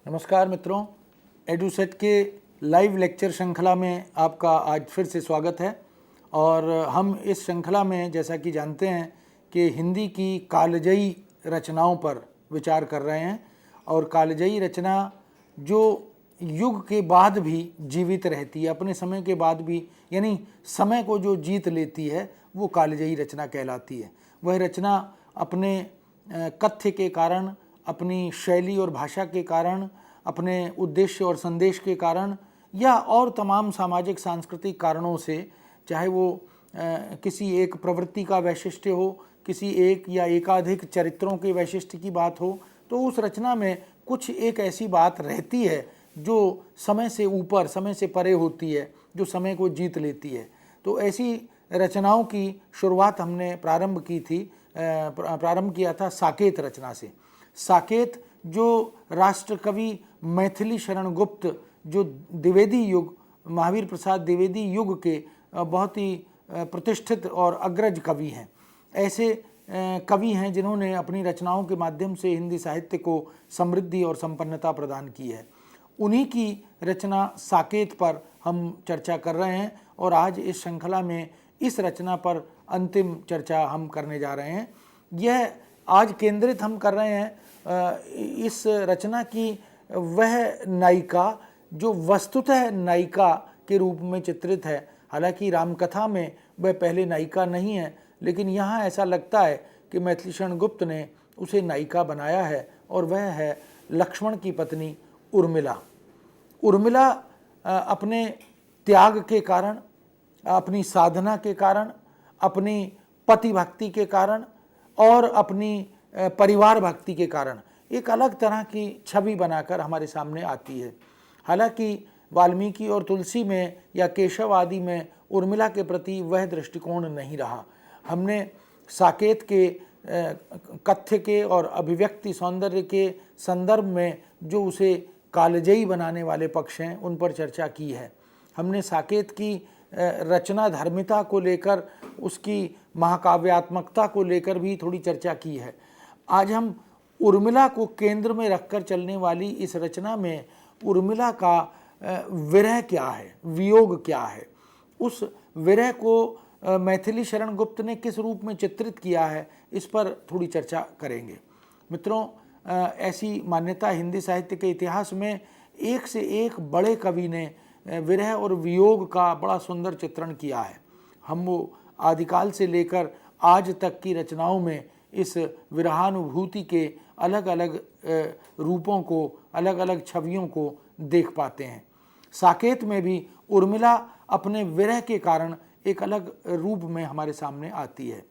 नमस्कार मित्रों, एडुसेट के लाइव लेक्चर श्रृंखला में आपका आज फिर से स्वागत है। और हम इस श्रृंखला में जैसा कि जानते हैं कि हिंदी की कालजयी रचनाओं पर विचार कर रहे हैं। और कालजयी रचना जो युग के बाद भी जीवित रहती है, अपने समय के बाद भी, यानी समय को जो जीत लेती है, वो कालजयी रचना कहलाती है। वह रचना अपने कथ्य के कारण, अपनी शैली और भाषा के कारण, अपने उद्देश्य और संदेश के कारण, या और तमाम सामाजिक सांस्कृतिक कारणों से, चाहे वो किसी एक प्रवृत्ति का वैशिष्ट्य हो, किसी एक या एकाधिक चरित्रों के वैशिष्ट्य की बात हो, तो उस रचना में कुछ एक ऐसी बात रहती है जो समय से ऊपर, समय से परे होती है, जो समय को जीत लेती है। तो ऐसी रचनाओं की शुरुआत हमने प्रारंभ किया था साकेत रचना से। साकेत जो राष्ट्र कवि मैथिली शरण गुप्त, जो द्विवेदी युग, महावीर प्रसाद द्विवेदी युग के बहुत ही प्रतिष्ठित और अग्रज कवि हैं। ऐसे कवि हैं जिन्होंने अपनी रचनाओं के माध्यम से हिंदी साहित्य को समृद्धि और संपन्नता प्रदान की है। उन्हीं की रचना साकेत पर हम चर्चा कर रहे हैं और आज इस श्रृंखला में इस रचना पर अंतिम चर्चा हम करने जा रहे हैं। यह आज केंद्रित हम कर रहे हैं इस रचना की वह नायिका जो वस्तुतः नायिका के रूप में चित्रित है। हालांकि रामकथा में वह पहले नायिका नहीं है, लेकिन यहाँ ऐसा लगता है कि मैथिली शरण गुप्त ने उसे नायिका बनाया है, और वह है लक्ष्मण की पत्नी उर्मिला। उर्मिला अपने त्याग के कारण, अपनी साधना के कारण, अपनी पति भक्ति के कारण और अपनी परिवार भक्ति के कारण एक अलग तरह की छवि बनाकर हमारे सामने आती है। हालांकि वाल्मीकि और तुलसी में या केशव आदि में उर्मिला के प्रति वह दृष्टिकोण नहीं रहा। हमने साकेत के कथ्य के और अभिव्यक्ति सौंदर्य के संदर्भ में जो उसे कालजयी बनाने वाले पक्ष हैं, उन पर चर्चा की है। हमने साकेत की रचना धर्मिता को लेकर, उसकी महाकाव्यात्मकता को लेकर भी थोड़ी चर्चा की है। आज हम उर्मिला को केंद्र में रखकर चलने वाली इस रचना में उर्मिला का विरह क्या है, वियोग क्या है, उस विरह को मैथिली शरण गुप्त ने किस रूप में चित्रित किया है, इस पर थोड़ी चर्चा करेंगे। मित्रों, ऐसी मान्यता हिंदी साहित्य के इतिहास में एक से एक बड़े कवि ने विरह और वियोग का बड़ा सुंदर चित्रण किया है। हम वो आदिकाल से लेकर आज तक की रचनाओं में इस विरहानुभूति के अलग अलग रूपों को, अलग अलग छवियों को देख पाते हैं। साकेत में भी उर्मिला अपने विरह के कारण एक अलग रूप में हमारे सामने आती है।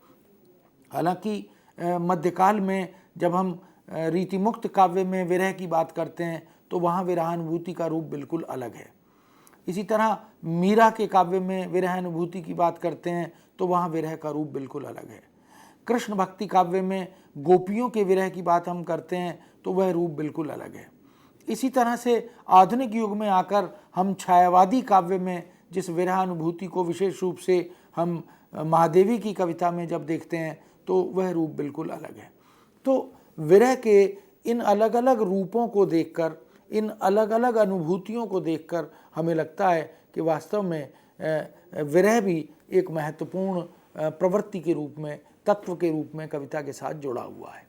हालांकि मध्यकाल में जब हम रीतिमुक्त काव्य में विरह की बात करते हैं तो वहाँ विरहानुभूति का रूप बिल्कुल अलग है। इसी तरह मीरा के काव्य में विरह अनुभूति की बात करते हैं तो वहाँ विरह का रूप बिल्कुल अलग है। कृष्ण भक्ति काव्य में गोपियों के विरह की बात हम करते हैं तो वह रूप बिल्कुल अलग है। इसी तरह से आधुनिक युग में आकर हम छायावादी काव्य में जिस विरह अनुभूति को विशेष रूप से हम महादेवी की कविता में जब देखते हैं तो वह रूप बिल्कुल अलग है। तो विरह के इन अलग अलग रूपों को देखकर, इन अलग अलग अनुभूतियों को देखकर हमें लगता है कि वास्तव में विरह भी एक महत्वपूर्ण प्रवृत्ति के रूप में, तत्व के रूप में कविता के साथ जुड़ा हुआ है।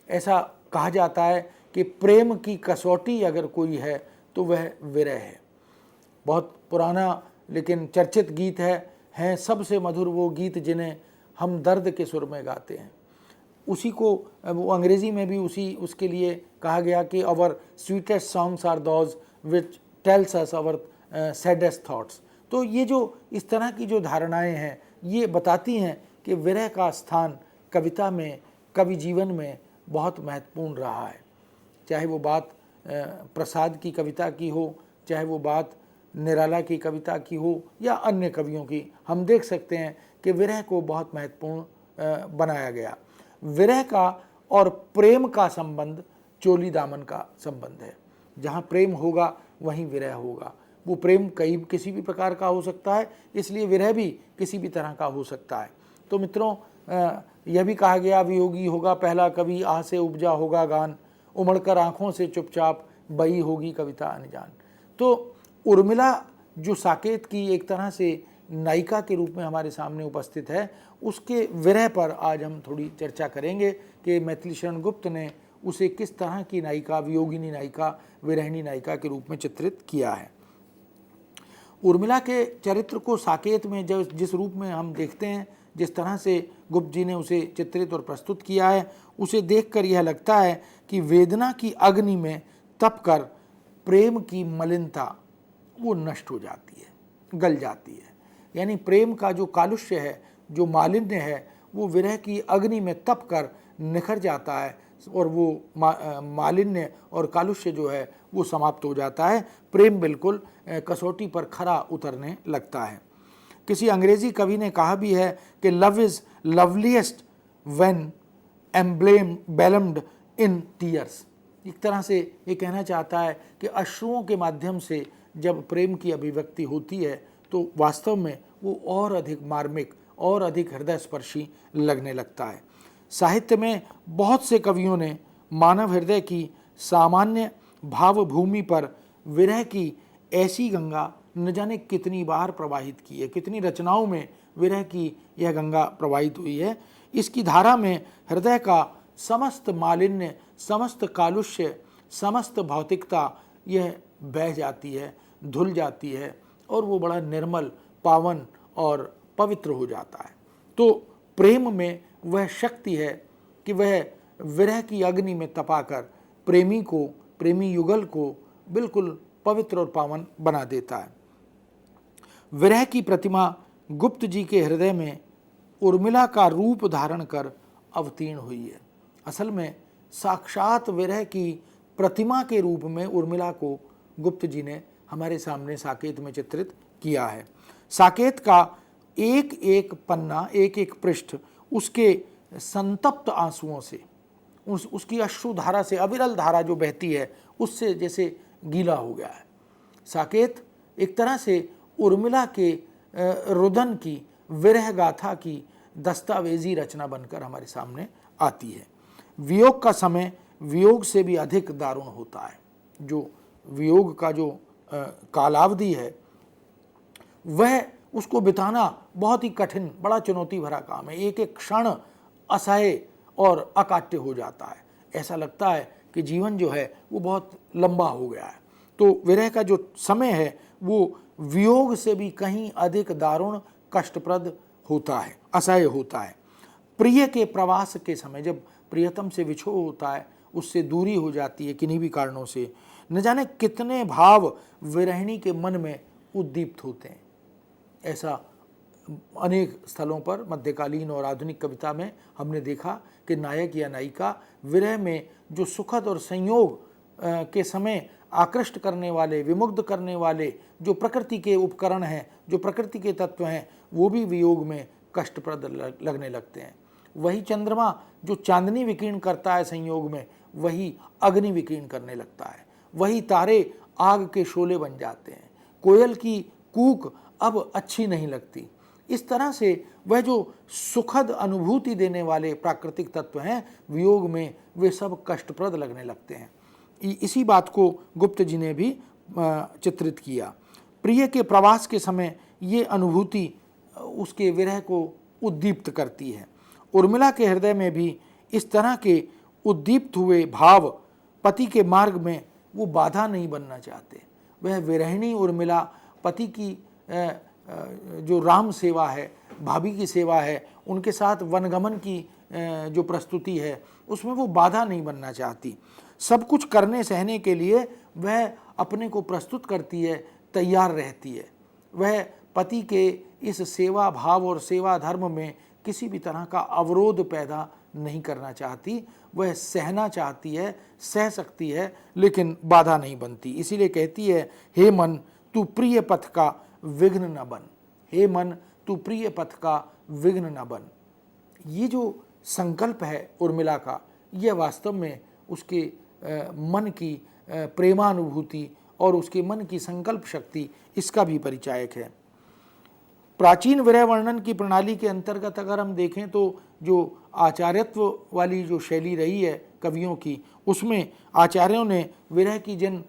ऐसा कहा जाता है कि प्रेम की कसौटी अगर कोई है तो वह विरह है। बहुत पुराना लेकिन चर्चित गीत हैं सबसे मधुर वो गीत जिन्हें हम दर्द के सुर में गाते हैं। उसी को वो अंग्रेज़ी में भी उसके लिए कहा गया कि our sweetest songs are those which tells us our saddest thoughts. तो ये जो इस तरह की जो धारणाएं हैं, ये बताती हैं कि विरह का स्थान कविता में, कवि जीवन में बहुत महत्वपूर्ण रहा है। चाहे वो बात प्रसाद की कविता की हो, चाहे वो बात निराला की कविता की हो या अन्य कवियों की, हम देख सकते हैं कि विरह को बहुत महत्वपूर्ण बनाया गया। विरह का और प्रेम का संबंध चोली दामन का संबंध है। जहाँ प्रेम होगा वहीं विरह होगा। वो प्रेम किसी भी प्रकार का हो सकता है, इसलिए विरह भी किसी भी तरह का हो सकता है। तो मित्रों, यह भी कहा गया, वियोगी होगा पहला कवि, आह से उपजा होगा गान, उमड़कर आँखों से चुपचाप बही होगी कविता अनजान। तो उर्मिला जो साकेत की एक तरह से नायिका के रूप में हमारे सामने उपस्थित है, उसके विरह पर आज हम थोड़ी चर्चा करेंगे कि मैथिली शरण गुप्त ने उसे किस तरह की नायिका, वियोगिनी नायिका, विरहिणी नायिका के रूप में चित्रित किया है। उर्मिला के चरित्र को साकेत में जिस रूप में हम देखते हैं, जिस तरह से गुप्त जी ने उसे चित्रित और प्रस्तुत किया है, उसे देखकर यह लगता है कि वेदना की अग्नि में तपकर प्रेम की मलिनता वो नष्ट हो जाती है, गल जाती है। यानी प्रेम का जो कालुष्य है, जो मालिन्य है, वो विरह की अग्नि में तपकर निखर जाता है और वो मालिन्य और कालुष्य जो है वो समाप्त हो जाता है। प्रेम बिल्कुल कसौटी पर खरा उतरने लगता है। किसी अंग्रेजी कवि ने कहा भी है कि love is loveliest when emblemed in tears. एक तरह से ये कहना चाहता है कि अश्रुओं के माध्यम से जब प्रेम की अभिव्यक्ति होती है तो वास्तव में वो और अधिक मार्मिक और अधिक हृदय स्पर्शी लगने लगता है। साहित्य में बहुत से कवियों ने मानव हृदय की सामान्य भावभूमि पर विरह की ऐसी गंगा न जाने कितनी बार प्रवाहित की है, कितनी रचनाओं में विरह की यह गंगा प्रवाहित हुई है। इसकी धारा में हृदय का समस्त मालिन्य, समस्त कालुष्य, समस्त भौतिकता यह बह जाती है, धुल जाती है और वो बड़ा निर्मल, पावन और पवित्र हो जाता है। तो प्रेम में वह शक्ति है कि वह विरह की अग्नि में तपाकर प्रेमी को, प्रेमी युगल को बिल्कुल पवित्र और पावन बना देता है। विरह की प्रतिमा गुप्त जी के हृदय में उर्मिला का रूप धारण कर अवतीर्ण हुई है। असल में साक्षात विरह की प्रतिमा के रूप में उर्मिला को गुप्त जी ने हमारे सामने साकेत में चित्रित किया है। साकेत का एक एक पन्ना, एक एक पृष्ठ उसके संतप्त आंसुओं से, उसकी अश्रुधारा से, अविरल धारा जो बहती है उससे जैसे गीला हो गया है। साकेत एक तरह से उर्मिला के रुदन की, विरह गाथा की दस्तावेजी रचना बनकर हमारे सामने आती है। वियोग का समय वियोग से भी अधिक दारुण होता है। जो वियोग का जो कालावधि है वह उसको बिताना बहुत ही कठिन, बड़ा चुनौती भरा काम है। एक एक क्षण असह्य और अकाट्य हो जाता है। ऐसा लगता है कि जीवन जो है वो बहुत लंबा हो गया है। तो विरह का जो समय है वो वियोग से भी कहीं अधिक दारुण, कष्टप्रद होता है, असह्य होता है। प्रिय के प्रवास के समय जब प्रियतम से विछोह होता है, उससे दूरी हो जाती है किन्हीं भी कारणों से, न जाने कितने भाव विरहिणी के मन में उद्दीप्त होते हैं। ऐसा अनेक स्थलों पर मध्यकालीन और आधुनिक कविता में हमने देखा कि नायक या नायिका विरह में जो सुखद और संयोग के समय आकृष्ट करने वाले, विमुग्ध करने वाले जो प्रकृति के उपकरण हैं, जो प्रकृति के तत्व हैं, वो भी वियोग में कष्टप्रद लगने लगते हैं। वही चंद्रमा जो चांदनी विकीर्ण करता है संयोग में, वही अग्नि विकीर्ण करने लगता है। वही तारे आग के शोले बन जाते हैं। कोयल की कूक अब अच्छी नहीं लगती। इस तरह से वह जो सुखद अनुभूति देने वाले प्राकृतिक तत्व हैं, वियोग में वे सब कष्टप्रद लगने लगते हैं। इसी बात को गुप्त जी ने भी चित्रित किया। प्रिय के प्रवास के समय ये अनुभूति उसके विरह को उद्दीप्त करती है। उर्मिला के हृदय में भी इस तरह के उद्दीप्त हुए भाव पति के मार्ग में वो बाधा नहीं बनना चाहते। वह विरहिणी उर्मिला पति की जो राम सेवा है, भाभी की सेवा है, उनके साथ वनगमन की जो प्रस्तुति है, उसमें वो बाधा नहीं बनना चाहती। सब कुछ करने सहने के लिए वह अपने को प्रस्तुत करती है, तैयार रहती है। वह पति के इस सेवा भाव और सेवा धर्म में किसी भी तरह का अवरोध पैदा नहीं करना चाहती। वह सहना चाहती है, सह सकती है, लेकिन बाधा नहीं बनती। इसीलिए कहती है, हे मन तू प्रिय पथ का विघ्न न बन। हे मन तू प्रिय पथ का विघ्न न बन। ये जो संकल्प है उर्मिला का, यह वास्तव में उसके मन की प्रेमानुभूति और उसके मन की संकल्प शक्ति, इसका भी परिचायक है। प्राचीन विरह वर्णन की प्रणाली के अंतर्गत अगर हम देखें तो जो आचार्यत्व वाली जो शैली रही है कवियों की, उसमें आचार्यों ने विरह की जिन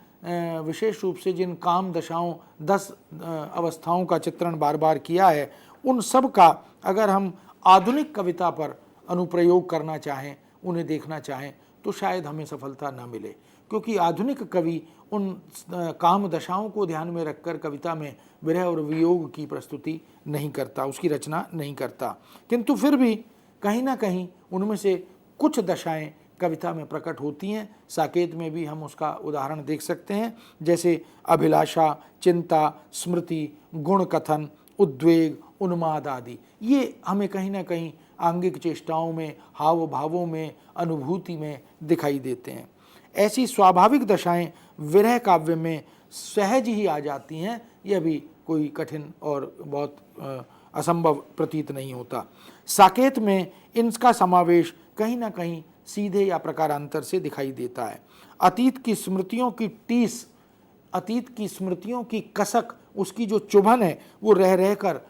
विशेष रूप से जिन काम दशाओं 10 अवस्थाओं का चित्रण बार बार किया है, उन सब का अगर हम आधुनिक कविता पर अनुप्रयोग करना चाहें, उन्हें देखना चाहें, तो शायद हमें सफलता न मिले, क्योंकि आधुनिक कवि उन काम दशाओं को ध्यान में रखकर कविता में विरह और वियोग की प्रस्तुति नहीं करता, उसकी रचना नहीं करता। किंतु फिर भी कहीं ना कहीं उनमें से कुछ दशाएं कविता में प्रकट होती हैं। साकेत में भी हम उसका उदाहरण देख सकते हैं, जैसे अभिलाषा, चिंता, स्मृति, गुण कथन, उद्वेग, उन्माद आदि। ये हमें कहीं ना कहीं आंगिक चेष्टाओं में, हाव भावों में, अनुभूति में दिखाई देते हैं। ऐसी स्वाभाविक दशाएं विरह काव्य में सहज ही आ जाती हैं, यह भी कोई कठिन और बहुत असंभव प्रतीत नहीं होता। साकेत में इनका समावेश कहीं ना कहीं सीधे या प्रकारांतर से दिखाई देता है। अतीत की स्मृतियों की टीस, अतीत की स्मृतियों की कसक, उसकी जो चुभन है, वो रह रहकर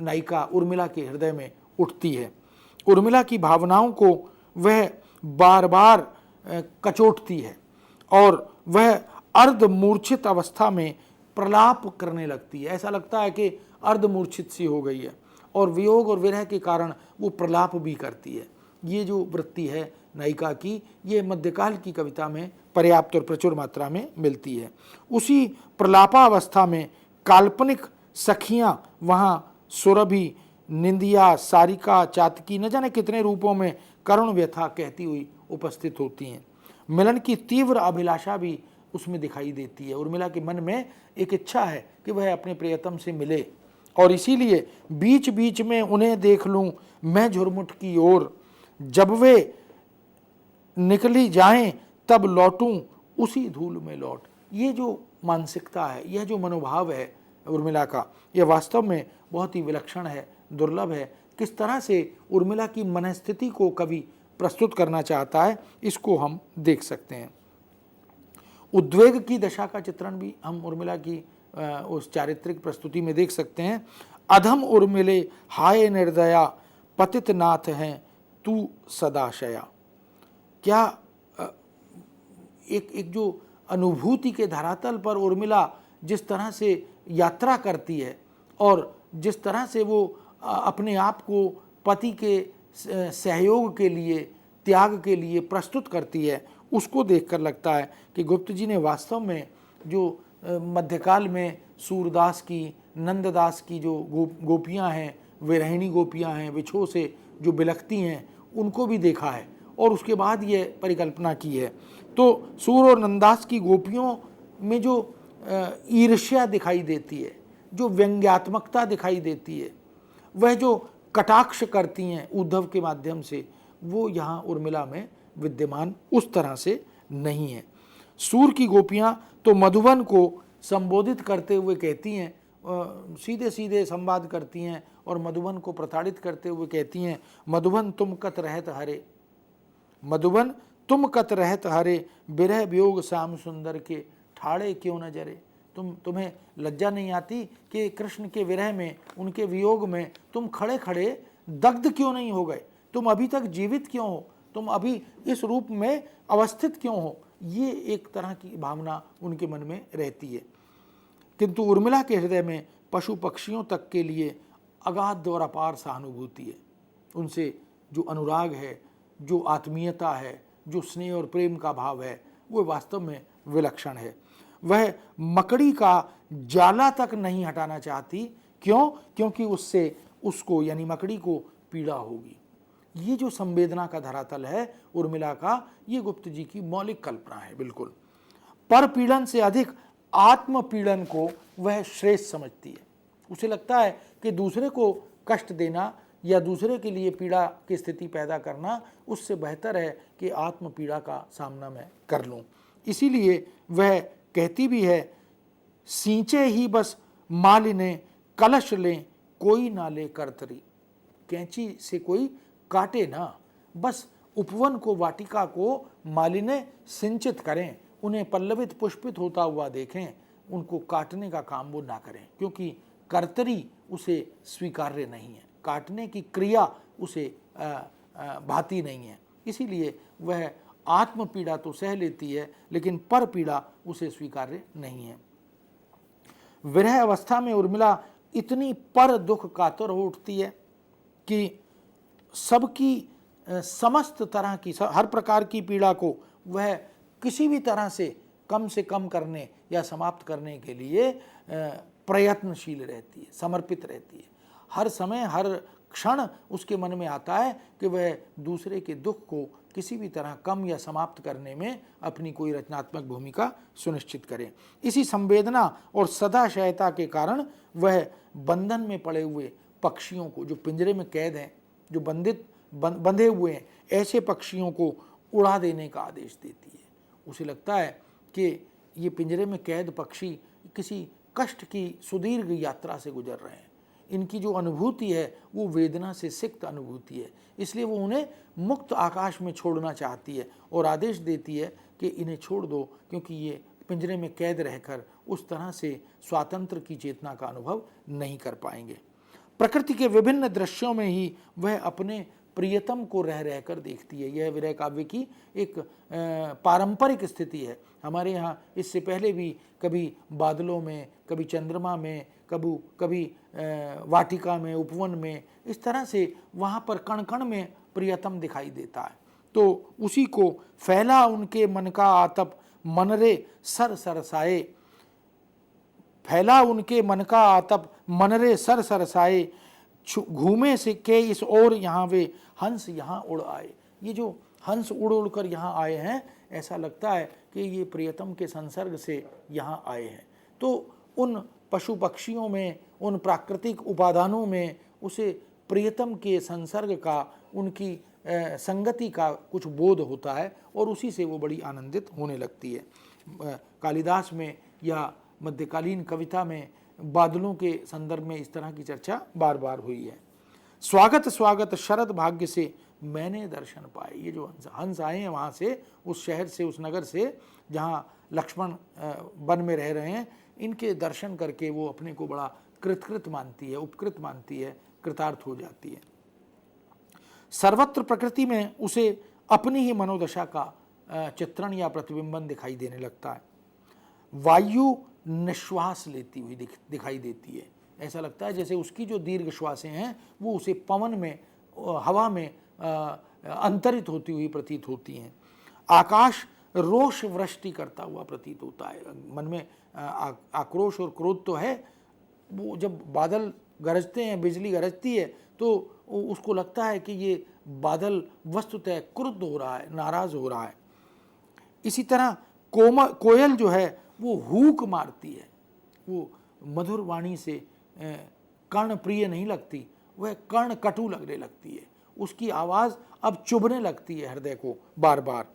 नायिका उर्मिला के हृदय में उठती है। उर्मिला की भावनाओं को वह बार बार कचोटती है और वह अर्धमूर्छित अवस्था में प्रलाप करने लगती है। ऐसा लगता है कि अर्धमूर्छित सी हो गई है और वियोग और विरह के कारण वो प्रलाप भी करती है। ये जो वृत्ति है नायिका की, ये मध्यकाल की कविता में पर्याप्त और प्रचुर मात्रा में मिलती है। उसी प्रलापावस्था में काल्पनिक सखियाँ वहाँ सुरभि, निंदिया, सारिका, चातकी, न जाने कितने रूपों में करुण व्यथा कहती हुई उपस्थित होती हैं। मिलन की तीव्र अभिलाषा भी उसमें दिखाई देती है। उर्मिला के मन में एक इच्छा है कि वह अपने प्रियतम से मिले, और इसीलिए बीच बीच में उन्हें देख लूं मैं झुरमुट की ओर, जब वे निकली जाएं तब लौटूं उसी धूल में लौट। ये जो मानसिकता है, यह जो मनोभाव है उर्मिला का, यह वास्तव में बहुत ही विलक्षण है, दुर्लभ है। किस तरह से उर्मिला की मनस्थिति को कवि प्रस्तुत करना चाहता है, इसको हम देख सकते हैं। उद्वेग की दशा का चित्रण भी हम उर्मिला की उस चारित्रिक प्रस्तुति में देख सकते हैं। अधम उर्मिले हाय निर्दया, पतित नाथ हैं तू सदाशया। क्या एक जो अनुभूति के धरातल पर उर्मिला जिस तरह से यात्रा करती है और जिस तरह से वो अपने आप को पति के सहयोग के लिए, त्याग के लिए प्रस्तुत करती है, उसको देखकर लगता है कि गुप्त जी ने वास्तव में जो मध्यकाल में सूरदास की, नंददास की जो गोपियाँ हैं, विरहिणी गोपियाँ हैं, विछोह से जो बिलखती हैं, उनको भी देखा है और उसके बाद ये परिकल्पना की है। तो सूर और नंददास की गोपियों में जो ईर्ष्या दिखाई देती है, जो व्यंग्यात्मकता दिखाई देती है, वह जो कटाक्ष करती हैं उद्धव के माध्यम से, वो यहाँ उर्मिला में विद्यमान उस तरह से नहीं है। सूर की गोपियाँ तो मधुबन को संबोधित करते हुए कहती हैं, सीधे सीधे संवाद करती हैं और मधुबन को प्रताड़ित करते हुए कहती हैं, मधुबन तुम कत रहत हरे, मधुबन तुम कत रहत हरे, बिरह वियोग श्याम सुंदर के ठाड़े क्यों न जरे। तुम्हें लज्जा नहीं आती कि कृष्ण के विरह में, उनके वियोग में तुम खड़े खड़े दग्ध क्यों नहीं हो गए, तुम अभी तक जीवित क्यों हो, तुम अभी इस रूप में अवस्थित क्यों हो। ये एक तरह की भावना उनके मन में रहती है। किंतु उर्मिला के हृदय में पशु पक्षियों तक के लिए अगाध और अपार सहानुभूति है। उनसे जो अनुराग है, जो आत्मीयता है, जो स्नेह और प्रेम का भाव है, वो वास्तव में विलक्षण है। वह मकड़ी का जाला तक नहीं हटाना चाहती। क्यों? क्योंकि उससे उसको यानी मकड़ी को पीड़ा होगी। ये जो संवेदना का धरातल है उर्मिला का, ये गुप्त जी की मौलिक कल्पना है। बिल्कुल पर पीड़न से अधिक आत्म पीड़न को वह श्रेष्ठ समझती है। उसे लगता है कि दूसरे को कष्ट देना या दूसरे के लिए पीड़ा की स्थिति पैदा करना, उससे बेहतर है कि आत्म पीड़ा का सामना मैं कर लूं। इसीलिए वह कहती भी है, सींचे ही बस मालिने कलश लें कोई ना ले करतरी। कैंची से कोई काटे ना, बस उपवन को, वाटिका को मालिने सिंचित करें, उन्हें पल्लवित पुष्पित होता हुआ देखें, उनको काटने का काम वो ना करें, क्योंकि कर्तरी उसे स्वीकार्य नहीं है, काटने की क्रिया उसे भाती नहीं है। इसीलिए वह आत्म पीड़ा तो सह लेती है, लेकिन पर पीड़ा उसे स्वीकार्य नहीं है। विरह अवस्था में उर्मिला इतनी पर दुख कातर हो उठती है कि सबकी समस्त तरह की, हर प्रकार की पीड़ा को वह किसी भी तरह से कम करने या समाप्त करने के लिए प्रयत्नशील रहती है, समर्पित रहती है। हर समय हर क्षण उसके मन में आता है कि वह दूसरे के दुख को किसी भी तरह कम या समाप्त करने में अपनी कोई रचनात्मक भूमिका सुनिश्चित करे। इसी संवेदना और सदाशयता के कारण वह बंधन में पड़े हुए पक्षियों को, जो पिंजरे में कैद हैं, जो बंधे हुए हैं, ऐसे पक्षियों को उड़ा देने का आदेश देती है। उसे लगता है कि ये पिंजरे में कैद पक्षी किसी कष्ट की सुदीर्घ यात्रा से गुजर रहे हैं, इनकी जो अनुभूति है वो वेदना से सिक्त अनुभूति है, इसलिए वो उन्हें मुक्त आकाश में छोड़ना चाहती है और आदेश देती है कि इन्हें छोड़ दो, क्योंकि ये पिंजरे में कैद रहकर उस तरह से स्वातंत्र की चेतना का अनुभव नहीं कर पाएंगे। प्रकृति के विभिन्न दृश्यों में ही वह अपने प्रियतम को रह रहकर देखती है। यह विरह काव्य की एक पारंपरिक स्थिति है। हमारे यहाँ इससे पहले भी कभी बादलों में, कभी चंद्रमा में, कभी वाटिका में, उपवन में, इस तरह से वहाँ पर कण कण में प्रियतम दिखाई देता है। तो उसी को फैला उनके मन का आतप मनरे सर सरसाए, फैला उनके मन का आतप मनरे सर सरसाए, घूमे से के इस ओर यहाँ वे हंस यहाँ उड़ आए। ये जो हंस उड़ उड़ कर यहाँ आए हैं, ऐसा लगता है कि ये प्रियतम के संसर्ग से यहाँ आए हैं। तो उन पशु पक्षियों में, उन प्राकृतिक उपादानों में उसे प्रियतम के संसर्ग का, उनकी संगति का कुछ बोध होता है और उसी से वो बड़ी आनंदित होने लगती है। कालिदास में या मध्यकालीन कविता में बादलों के संदर्भ में इस तरह की चर्चा बार बार हुई है। स्वागत स्वागत शरद भाग्य से मैंने दर्शन पाए। ये जो हंस आए हैं वहाँ से, उस शहर से, उस नगर से जहाँ लक्ष्मण वन में रह रहे हैं, इनके दर्शन करके वो अपने को बड़ा कृतकृत मानती है, उपकृत मानती है, कृतार्थ हो जाती है। सर्वत्र प्रकृति में उसे अपनी ही मनोदशा का चित्रण या प्रतिबिंबन दिखाई देने लगता है। वायु निश्वास लेती हुई दिखाई देती है। ऐसा लगता है जैसे उसकी जो दीर्घ श्वासें हैं वो उसे पवन में, हवा में अंतरित होती हुई प्रतीत होती हैं। आकाश रोष वृष्टि करता हुआ प्रतीत होता है। मन में आक्रोश और क्रोध तो है। वो जब बादल गरजते हैं, बिजली गरजती है, तो उसको लगता है कि ये बादल वस्तुतः क्रुद्ध हो रहा है, नाराज हो रहा है। इसी तरह कोयल जो है वो हूक मारती है। वो मधुर वाणी से कर्ण प्रिय नहीं लगती, वह कर्ण कटु लगने लगती है। उसकी आवाज़ अब चुभने लगती है हृदय को बार बार।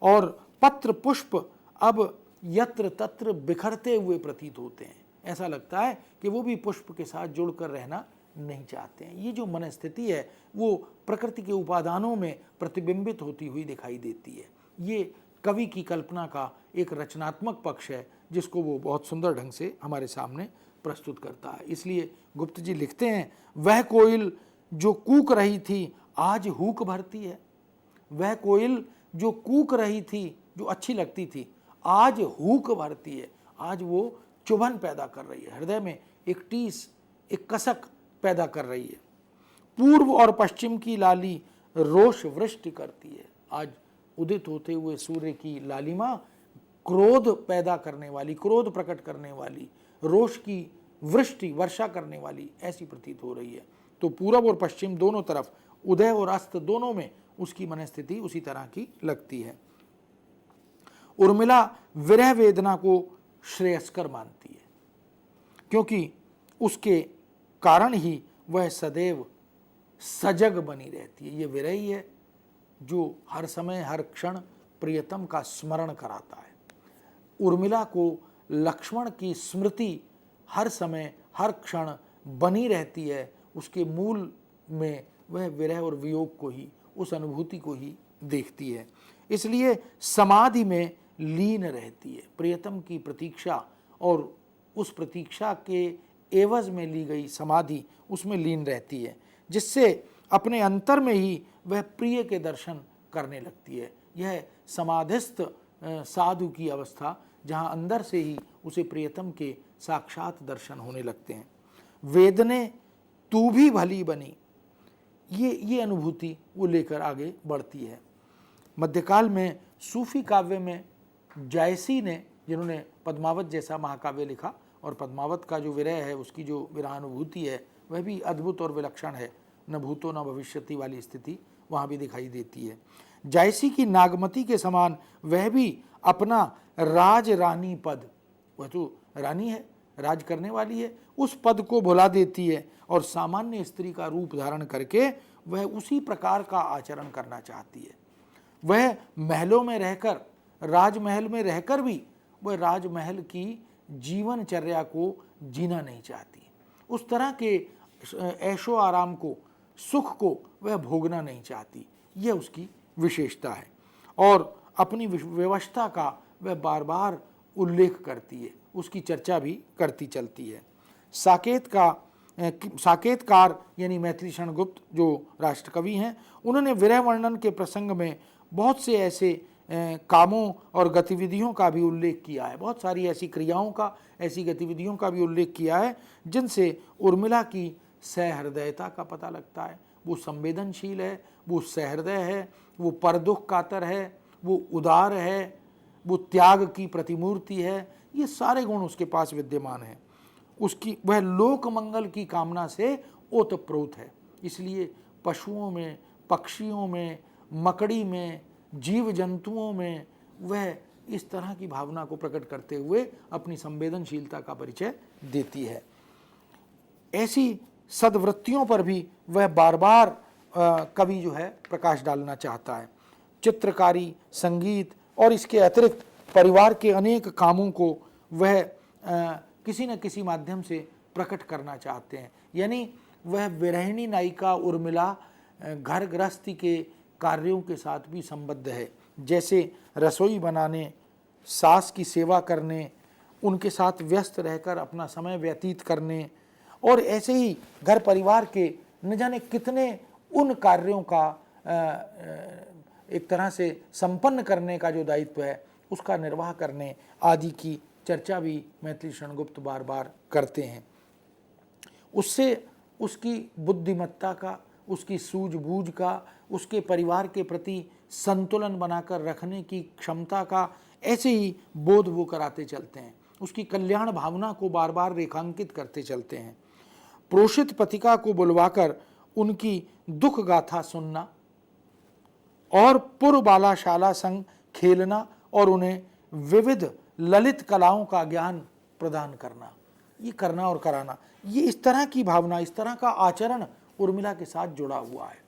और पत्र पुष्प अब यत्र तत्र बिखरते हुए प्रतीत होते हैं। ऐसा लगता है कि वो भी पुष्प के साथ जुड़कर रहना नहीं चाहते हैं। ये जो मनस्थिति है वो प्रकृति के उपादानों में प्रतिबिंबित होती हुई दिखाई देती है। ये कवि की कल्पना का एक रचनात्मक पक्ष है जिसको वो बहुत सुंदर ढंग से हमारे सामने प्रस्तुत करता है। इसलिए गुप्त जी लिखते हैं, वह कोयल जो कूक रही थी आज हूक भरती है। वह कोयल जो कूक रही थी, जो अच्छी लगती थी, आज हूक भरती है। आज वो चुभन पैदा कर रही है, हृदय में एक टीस, एक कसक पैदा कर रही है। पूर्व और पश्चिम की लाली रोष वृष्टि करती है। आज उदित होते हुए सूर्य की लालिमा क्रोध पैदा करने वाली, क्रोध प्रकट करने वाली, रोष की वृष्टि, वर्षा करने वाली ऐसी प्रतीत हो रही है। तो पूरब और पश्चिम दोनों तरफ, उदय और अस्त दोनों में उसकी मनस्थिति उसी तरह की लगती है। उर्मिला विरह वेदना को श्रेयस्कर मानती है, क्योंकि उसके कारण ही वह सदैव सजग बनी रहती है। ये विरह ही है जो हर समय हर क्षण प्रियतम का स्मरण कराता है। उर्मिला को लक्ष्मण की स्मृति हर समय हर क्षण बनी रहती है। उसके मूल में वह विरह और वियोग को ही, उस अनुभूति को ही देखती है। इसलिए समाधि में लीन रहती है। प्रियतम की प्रतीक्षा और उस प्रतीक्षा के एवज में ली गई समाधि, उसमें लीन रहती है, जिससे अपने अंतर में ही वह प्रिय के दर्शन करने लगती है। यह समाधिस्थ साधु की अवस्था, जहाँ अंदर से ही उसे प्रियतम के साक्षात दर्शन होने लगते हैं। वेदने तू भी भली बनी, ये अनुभूति वो लेकर आगे बढ़ती है। मध्यकाल में सूफी काव्य में जायसी ने, जिन्होंने पद्मावत जैसा महाकाव्य लिखा, और पद्मावत का जो विरह है, उसकी जो विरहानुभूति है वह भी अद्भुत और विलक्षण है। न भूतो न भविष्यति वाली स्थिति वहाँ भी दिखाई देती है। जायसी की नागमती के समान वह भी अपना राज रानी पद, वह तो रानी है, राज करने वाली है, उस पद को भुला देती है और सामान्य स्त्री का रूप धारण करके वह उसी प्रकार का आचरण करना चाहती है। वह महलों में रहकर, राजमहल में रहकर भी वह राजमहल की जीवनचर्या को जीना नहीं चाहती। उस तरह के ऐशो आराम को, सुख को वह भोगना नहीं चाहती। यह उसकी विशेषता है और अपनी व्यवस्था का वह बार बार उल्लेख करती है, उसकी चर्चा भी करती चलती है। साकेतकार यानी मैथिली शरण गुप्त जो राष्ट्रकवि हैं, उन्होंने विरह वर्णन के प्रसंग में बहुत से ऐसे कामों और गतिविधियों का भी उल्लेख किया है, बहुत सारी ऐसी क्रियाओं का, ऐसी गतिविधियों का भी उल्लेख किया है जिनसे उर्मिला की सहृदयता का पता लगता है। वो संवेदनशील है, वो सहृदय है, वो परदुख कातर है, वो उदार है, वो त्याग की प्रतिमूर्ति है। ये सारे गुण उसके पास विद्यमान हैं। उसकी वह लोक मंगल की कामना से ओतप्रोत है। इसलिए पशुओं में, पक्षियों में, मकड़ी में, जीव जंतुओं में वह इस तरह की भावना को प्रकट करते हुए अपनी संवेदनशीलता का परिचय देती है। ऐसी सद्वृत्तियों पर भी वह बार बार कवि जो है प्रकाश डालना चाहता है। चित्रकारी, संगीत और इसके अतिरिक्त परिवार के अनेक कामों को वह किसी न किसी माध्यम से प्रकट करना चाहते हैं। यानी वह विरहिणी नायिका उर्मिला घर गृहस्थी के कार्यों के साथ भी संबद्ध है, जैसे रसोई बनाने, सास की सेवा करने, उनके साथ व्यस्त रहकर अपना समय व्यतीत करने, और ऐसे ही घर परिवार के न जाने कितने उन कार्यों का एक तरह से संपन्न करने का जो दायित्व है उसका निर्वाह करने आदि की चर्चा भी मैथिली शरण गुप्त बार बार करते हैं। उससे उसकी बुद्धिमत्ता का, उसकी सूझबूझ का, उसके परिवार के प्रति संतुलन बनाकर रखने की क्षमता का ऐसे ही बोध वो कराते चलते हैं। उसकी कल्याण भावना को बार बार रेखांकित करते चलते हैं। प्रोषित पथिका को बुलवाकर उनकी दुख गाथा सुनना और पुरबालाशाला संग खेलना और उन्हें विविध ललित कलाओं का ज्ञान प्रदान करना, ये करना और कराना, ये इस तरह की भावना, इस तरह का आचरण उर्मिला के साथ जुड़ा हुआ है।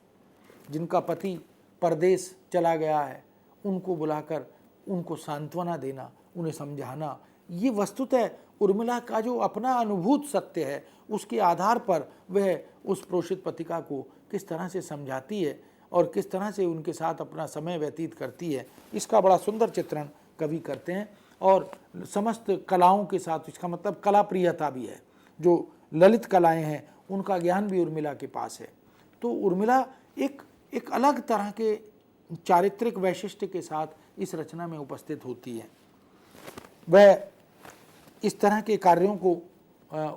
जिनका पति परदेश चला गया है उनको बुलाकर उनको सांत्वना देना, उन्हें समझाना, ये वस्तुतः उर्मिला का जो अपना अनुभूत सत्य है उसके आधार पर वह उस प्रोषित पथिका को किस तरह से समझाती है और किस तरह से उनके साथ अपना समय व्यतीत करती है, इसका बड़ा सुंदर चित्रण कवि करते हैं। और समस्त कलाओं के साथ, इसका मतलब कला प्रियता भी है, जो ललित कलाएं हैं उनका ज्ञान भी उर्मिला के पास है। तो उर्मिला एक अलग तरह के चारित्रिक वैशिष्ट्य के साथ इस रचना में उपस्थित होती है। वह इस तरह के कार्यों को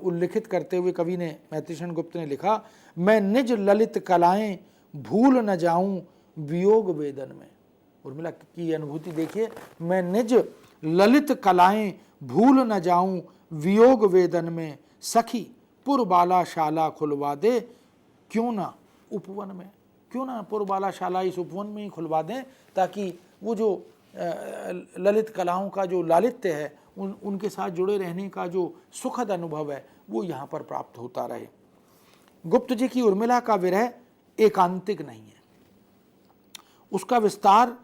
उल्लिखित करते हुए कवि ने, मैथिली शरण गुप्त ने लिखा, मैं निज ललित कलाएं भूल न जाऊं वियोग वेदन में। उर्मिला की अनुभूति देखिए, मैं निज ललित कलाएं भूल न जाऊं वियोग वेदन में, सखी पुरबालाशाला खुलवा दे क्यों ना उपवन में। क्यों ना पुरबालाशाला इस उपवन में ही खुलवा दें, ताकि वो जो ललित कलाओं का जो लालित्य है, उनके साथ जुड़े रहने का जो सुखद अनुभव है वो यहाँ पर प्राप्त होता रहे। गुप्त जी की उर्मिला का विरह एकांतिक नहीं है। उसका विस्तार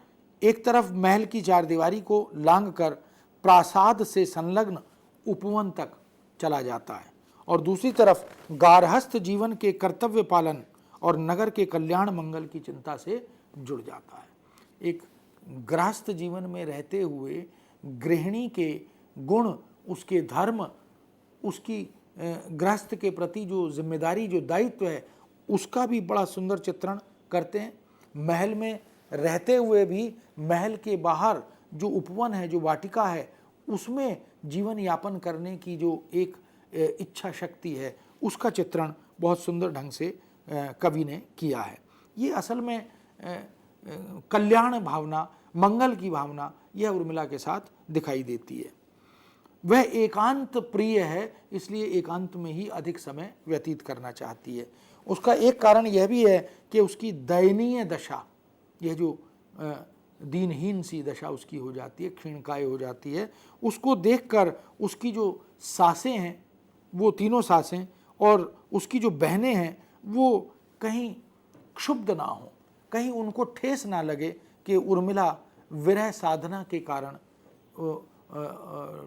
एक तरफ महल की चारदीवारी को लांघ कर प्रासाद से संलग्न उपवन तक चला जाता है और दूसरी तरफ गारहस्थ जीवन के कर्तव्य पालन और नगर के कल्याण मंगल की चिंता से जुड़ जाता है। एक गृहस्थ जीवन में रहते हुए गृहिणी के गुण, उसके धर्म, उसकी गृहस्थ के प्रति जो जिम्मेदारी, जो दायित्व है, उसका भी बड़ा सुंदर चित्रण करते हैं। महल में रहते हुए भी महल के बाहर जो उपवन है, जो वाटिका है, उसमें जीवन यापन करने की जो एक इच्छा शक्ति है, उसका चित्रण बहुत सुंदर ढंग से कवि ने किया है। ये असल में कल्याण भावना, मंगल की भावना यह उर्मिला के साथ दिखाई देती है। वह एकांत प्रिय है, इसलिए एकांत में ही अधिक समय व्यतीत करना चाहती है। उसका एक कारण यह भी है कि उसकी दयनीय दशा, यह जो दीनहीन सी दशा उसकी हो जाती है, क्षीणकाय हो जाती है, उसको देखकर उसकी जो सासें हैं, वो तीनों सासें और उसकी जो बहनें हैं, वो कहीं क्षुब्ध ना हो, कहीं उनको ठेस ना लगे कि उर्मिला विरह साधना के कारण,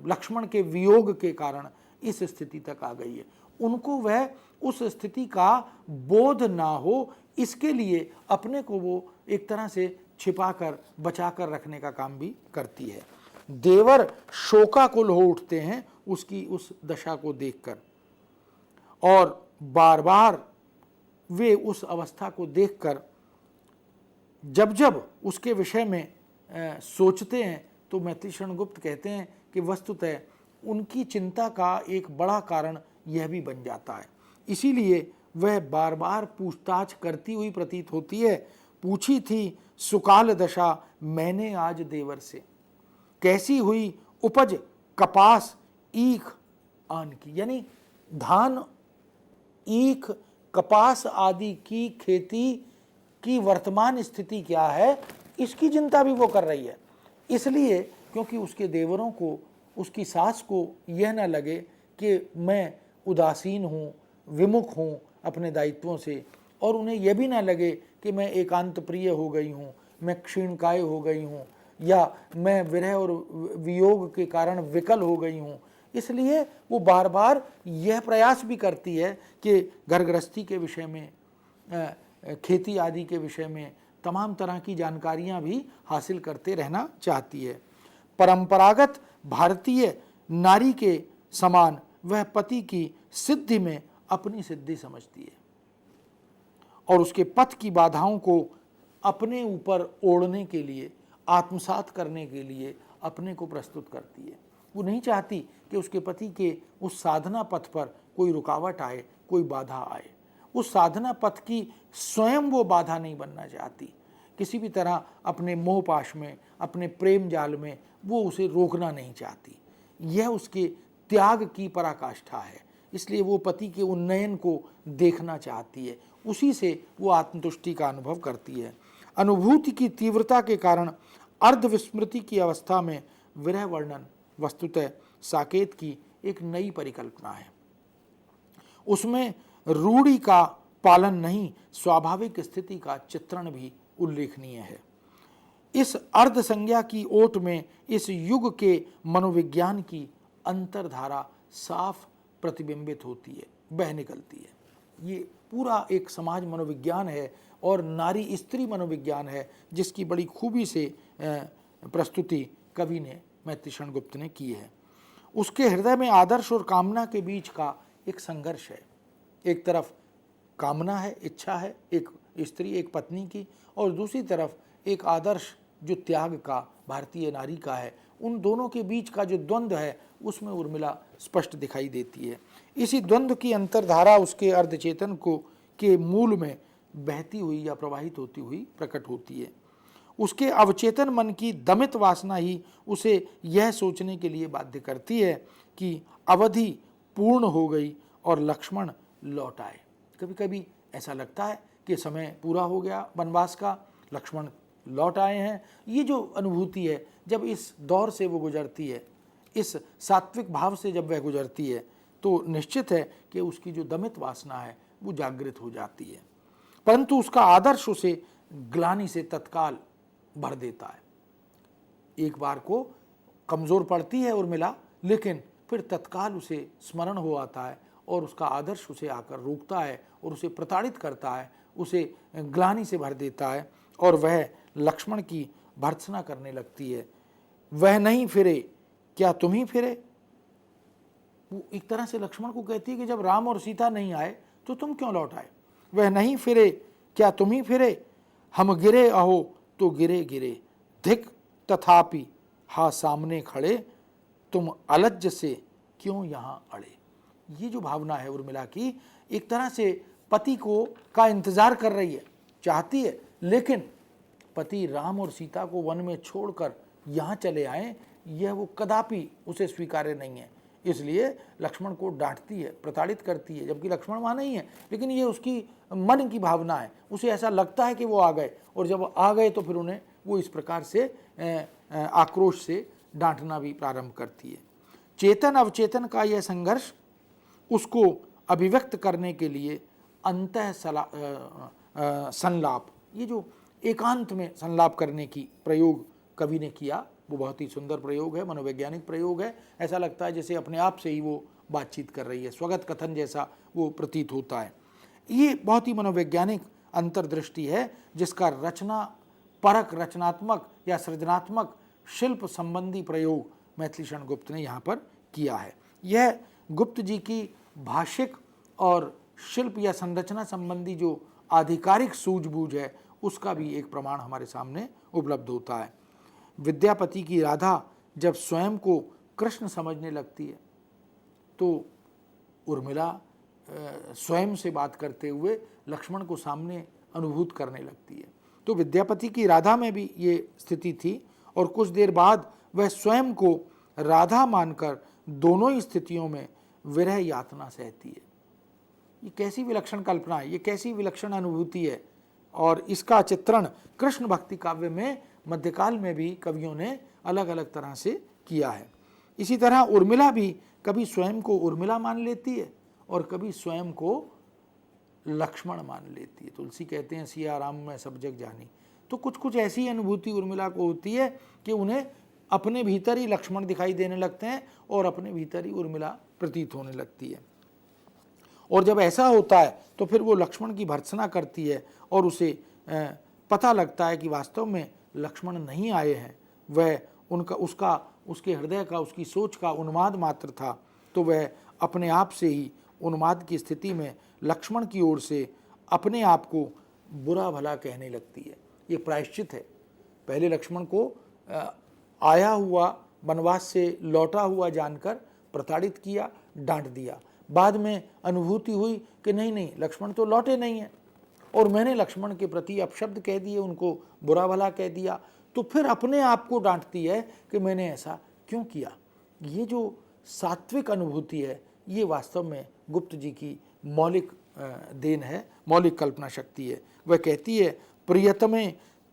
लक्ष्मण के वियोग के कारण इस स्थिति तक आ गई है। उनको वह उस स्थिति का बोध ना हो, इसके लिए अपने को वो एक तरह से छिपाकर बचाकर रखने का काम भी करती है। देवर शोकाकुल हो उठते हैं उसकी उस दशा को देखकर, और बार बार वे उस अवस्था को देखकर जब जब उसके विषय में सोचते हैं तो मैथिलीशरण गुप्त कहते हैं कि वस्तुतः उनकी चिंता का एक बड़ा कारण यह भी बन जाता है। इसीलिए वह बार बार पूछताछ करती हुई प्रतीत होती है। पूछी थी सुकाल दशा मैंने आज देवर से, कैसी हुई उपज कपास ईख आन की, यानी धान, ईख, कपास आदि की खेती की वर्तमान स्थिति क्या है, इसकी चिंता भी वो कर रही है। इसलिए क्योंकि उसके देवरों को, उसकी सास को यह न लगे कि मैं उदासीन हूँ, विमुख हूँ अपने दायित्वों से, और उन्हें यह भी ना लगे कि मैं एकांत प्रिय हो गई हूँ, मैं क्षीणकाय हो गई हूँ, या मैं विरह और वियोग के कारण विकल हो गई हूँ। इसलिए वो बार बार यह प्रयास भी करती है कि घर गृहस्थी के विषय में, खेती आदि के विषय में तमाम तरह की जानकारियां भी हासिल करते रहना चाहती है। परंपरागत भारतीय नारी के समान वह पति की सिद्धि में अपनी सिद्धि समझती है और उसके पथ की बाधाओं को अपने ऊपर ओढ़ने के लिए, आत्मसात करने के लिए अपने को प्रस्तुत करती है। वो नहीं चाहती कि उसके पति के उस साधना पथ पर कोई रुकावट आए, कोई बाधा आए। उस साधना पथ की स्वयं वो बाधा नहीं बनना चाहती। किसी भी तरह अपने मोहपाश में, अपने प्रेम जाल में वो उसे रोकना नहीं चाहती। यह उसके त्याग की पराकाष्ठा है। इसलिए वो पति के उन्नयन को देखना चाहती है, उसी से वो आत्मतुष्टि का अनुभव करती है। अनुभूति की तीव्रता के कारण अर्धविस्मृति की अवस्था में विरह वर्णन वस्तुतः साकेत की एक नई परिकल्पना है। उसमें रूढ़ि का पालन नहीं, स्वाभाविक स्थिति का चित्रण भी उल्लेखनीय है। इस अर्ध संज्ञा की ओट में इस युग के मनोविज्ञान की अंतर्धारा साफ प्रतिबिंबित होती है, बह निकलती है। ये पूरा एक समाज मनोविज्ञान है और नारी स्त्री मनोविज्ञान है, जिसकी बड़ी खूबी से प्रस्तुति कवि ने, मैथिलीशरण गुप्त ने की है। उसके हृदय में आदर्श और कामना के बीच का एक संघर्ष है। एक तरफ कामना है, इच्छा है एक स्त्री, एक पत्नी की, और दूसरी तरफ एक आदर्श जो त्याग का, भारतीय नारी का है। उन दोनों के बीच का जो द्वंद्व है उसमें उर्मिला स्पष्ट दिखाई देती है। इसी द्वंद्व की अंतर्धारा उसके अर्धचेतन को के मूल में बहती हुई या प्रवाहित होती हुई प्रकट होती है। उसके अवचेतन मन की दमित वासना ही उसे यह सोचने के लिए बाध्य करती है कि अवधि पूर्ण हो गई और लक्ष्मण लौट आए। कभी कभी ऐसा लगता है कि समय पूरा हो गया वनवास का, लक्ष्मण लौट आए हैं। ये जो अनुभूति है, जब इस दौर से वो गुजरती है, इस सात्विक भाव से जब वह गुजरती है, तो निश्चित है कि उसकी जो दमित वासना है वो जागृत हो जाती है। परंतु उसका आदर्श उसे ग्लानि से तत्काल भर देता है। एक बार को कमज़ोर पड़ती है उर्मिला, लेकिन फिर तत्काल उसे स्मरण हो आता है और उसका आदर्श उसे आकर रोकता है और उसे प्रताड़ित करता है, उसे ग्लानि से भर देता है और वह लक्ष्मण की भर्त्सना करने लगती है। वह नहीं फिरे क्या तुम ही फिरे। वो एक तरह से लक्ष्मण को कहती है कि जब राम और सीता नहीं आए तो तुम क्यों लौट आए। वह नहीं फिरे क्या तुम ही फिरे, हम गिरे अहो तो गिरे गिरे धिक, तथापि हा सामने खड़े, तुम अलज्ज से क्यों यहाँ अड़े। ये जो भावना है उर्मिला की, एक तरह से पति को का इंतजार कर रही है, चाहती है, लेकिन पति राम और सीता को वन में छोड़कर यहाँ चले आए, यह वो कदापि उसे स्वीकार्य नहीं है। इसलिए लक्ष्मण को डांटती है, प्रताड़ित करती है, जबकि लक्ष्मण वहाँ नहीं है, लेकिन ये उसकी मन की भावना है। उसे ऐसा लगता है कि वो आ गए, और जब आ गए तो फिर उन्हें वो इस प्रकार से आक्रोश से डांटना भी प्रारंभ करती है। चेतन अवचेतन का यह संघर्ष उसको अभिव्यक्त करने के लिए अंतः संलाप, ये जो एकांत में संलाप करने की प्रयोग कवि ने किया, वो बहुत ही सुंदर प्रयोग है, मनोवैज्ञानिक प्रयोग है। ऐसा लगता है जैसे अपने आप से ही वो बातचीत कर रही है, स्वगत कथन जैसा वो प्रतीत होता है। ये बहुत ही मनोवैज्ञानिक अंतर्दृष्टि है, जिसका रचना परक, रचनात्मक या सृजनात्मक शिल्प संबंधी प्रयोग मैथिलीशरण गुप्त ने यहाँ पर किया है। यह गुप्त जी की भाषिक और शिल्प या संरचना संबंधी जो आधिकारिक सूझबूझ है, उसका भी एक प्रमाण हमारे सामने उपलब्ध होता है। विद्यापति की राधा जब स्वयं को कृष्ण समझने लगती है, तो उर्मिला स्वयं से बात करते हुए लक्ष्मण को सामने अनुभूत करने लगती है। तो विद्यापति की राधा में भी ये स्थिति थी, और कुछ देर बाद वह स्वयं को राधा मानकर दोनों ही स्थितियों में विरह यातना सहती है। ये कैसी विलक्षण कल्पना है, ये कैसी विलक्षण अनुभूति है। और इसका चित्रण कृष्ण भक्ति काव्य में मध्यकाल में भी कवियों ने अलग अलग तरह से किया है। इसी तरह उर्मिला भी कभी स्वयं को उर्मिला मान लेती है और कभी स्वयं को लक्ष्मण मान लेती है। तुलसी कहते हैं सिया राम में सब जग जानी। तो कुछ कुछ ऐसी अनुभूति उर्मिला को होती है कि उन्हें अपने भीतर ही लक्ष्मण दिखाई देने लगते हैं और अपने भीतर ही उर्मिला प्रतीत होने लगती है। और जब ऐसा होता है तो फिर वो लक्ष्मण की भर्त्सना करती है और उसे पता लगता है कि वास्तव में लक्ष्मण नहीं आए हैं, वह उसके हृदय का, उसकी सोच का उन्माद मात्र था। तो वह अपने आप से ही उन्माद की स्थिति में लक्ष्मण की ओर से अपने आप को बुरा भला कहने लगती है। ये प्रायश्चित है। पहले लक्ष्मण को आया हुआ, वनवास से लौटा हुआ जानकर प्रताड़ित किया, डांट दिया। बाद में अनुभूति हुई कि नहीं, लक्ष्मण तो लौटे नहीं हैं और मैंने लक्ष्मण के प्रति अपशब्द कह दिए, उनको बुरा भला कह दिया। तो फिर अपने आप को डांटती है कि मैंने ऐसा क्यों किया। ये जो सात्विक अनुभूति है, ये वास्तव में गुप्त जी की मौलिक देन है, मौलिक कल्पना शक्ति है। वह कहती है, प्रियतमे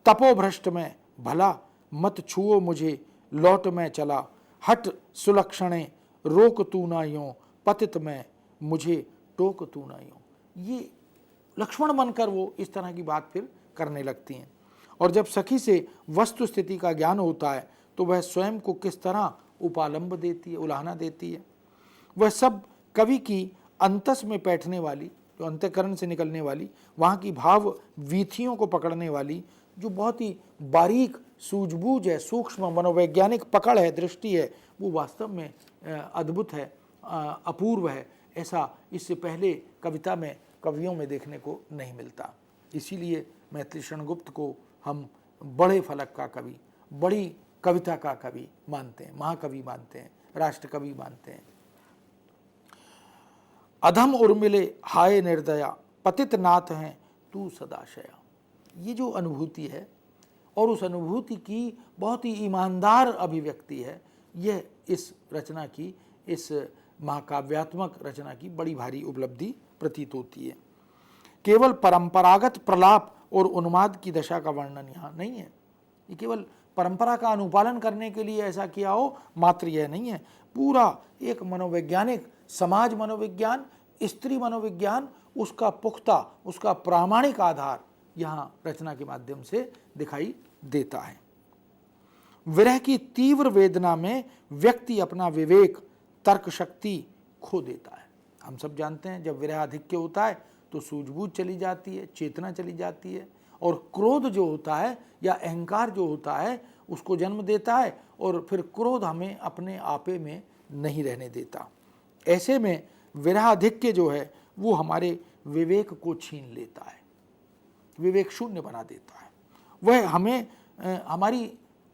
तपोभ्रष्ट में भला, मत छुओ मुझे लौट में चला, हट सुलक्षणे रोक तू ना यूं, पतित में मुझे टोक तू ना यूं। ये लक्ष्मण बनकर वो इस तरह की बात फिर करने लगती हैं। और जब सखी से वस्तु स्थिति का ज्ञान होता है तो वह स्वयं को किस तरह उपालंब देती है, उलाहना देती है। वह सब कवि की अंतस में बैठने वाली, जो अंतःकरण से निकलने वाली, वहाँ की भाव वीथियों को पकड़ने वाली, जो बहुत ही बारीक सूझबूझ है, सूक्ष्म मनोवैज्ञानिक पकड़ है, दृष्टि है, वो वास्तव में अद्भुत है, अपूर्व है। ऐसा इससे पहले कविता में, कवियों में देखने को नहीं मिलता। इसीलिए मैथिलीशरण गुप्त को हम बड़े फलक का कवि, बड़ी कविता का कवि मानते हैं, महाकवि मानते हैं, राष्ट्रकवि मानते हैं। अधम उर्मिले हाय निर्दया, पतित नाथ हैं तू सदाशया। ये जो अनुभूति है और उस अनुभूति की बहुत ही ईमानदार अभिव्यक्ति है, यह इस रचना की, इस महाकाव्यात्मक रचना की बड़ी भारी उपलब्धि प्रतीत होती है। केवल परंपरागत प्रलाप और उन्माद की दशा का वर्णन यहाँ नहीं है। ये केवल परंपरा का अनुपालन करने के लिए ऐसा किया हो मात्र यह नहीं है। पूरा एक मनोवैज्ञानिक, समाज मनोविज्ञान, स्त्री मनोविज्ञान, उसका पुख्ता, उसका प्रामाणिक आधार यहाँ रचना के माध्यम से दिखाई देता है। विरह की तीव्र वेदना में व्यक्ति अपना विवेक, तर्क शक्ति खो देता है। हम सब जानते हैं जब विरह आधिक्य होता है तो सूझबूझ चली जाती है, चेतना चली जाती है, और क्रोध जो होता है या अहंकार जो होता है उसको जन्म देता है, और फिर क्रोध हमें अपने आपे में नहीं रहने देता। ऐसे में विरहाधिक्य जो है वो हमारे विवेक को छीन लेता है, विवेक शून्य बना देता है। वह हमें हमारी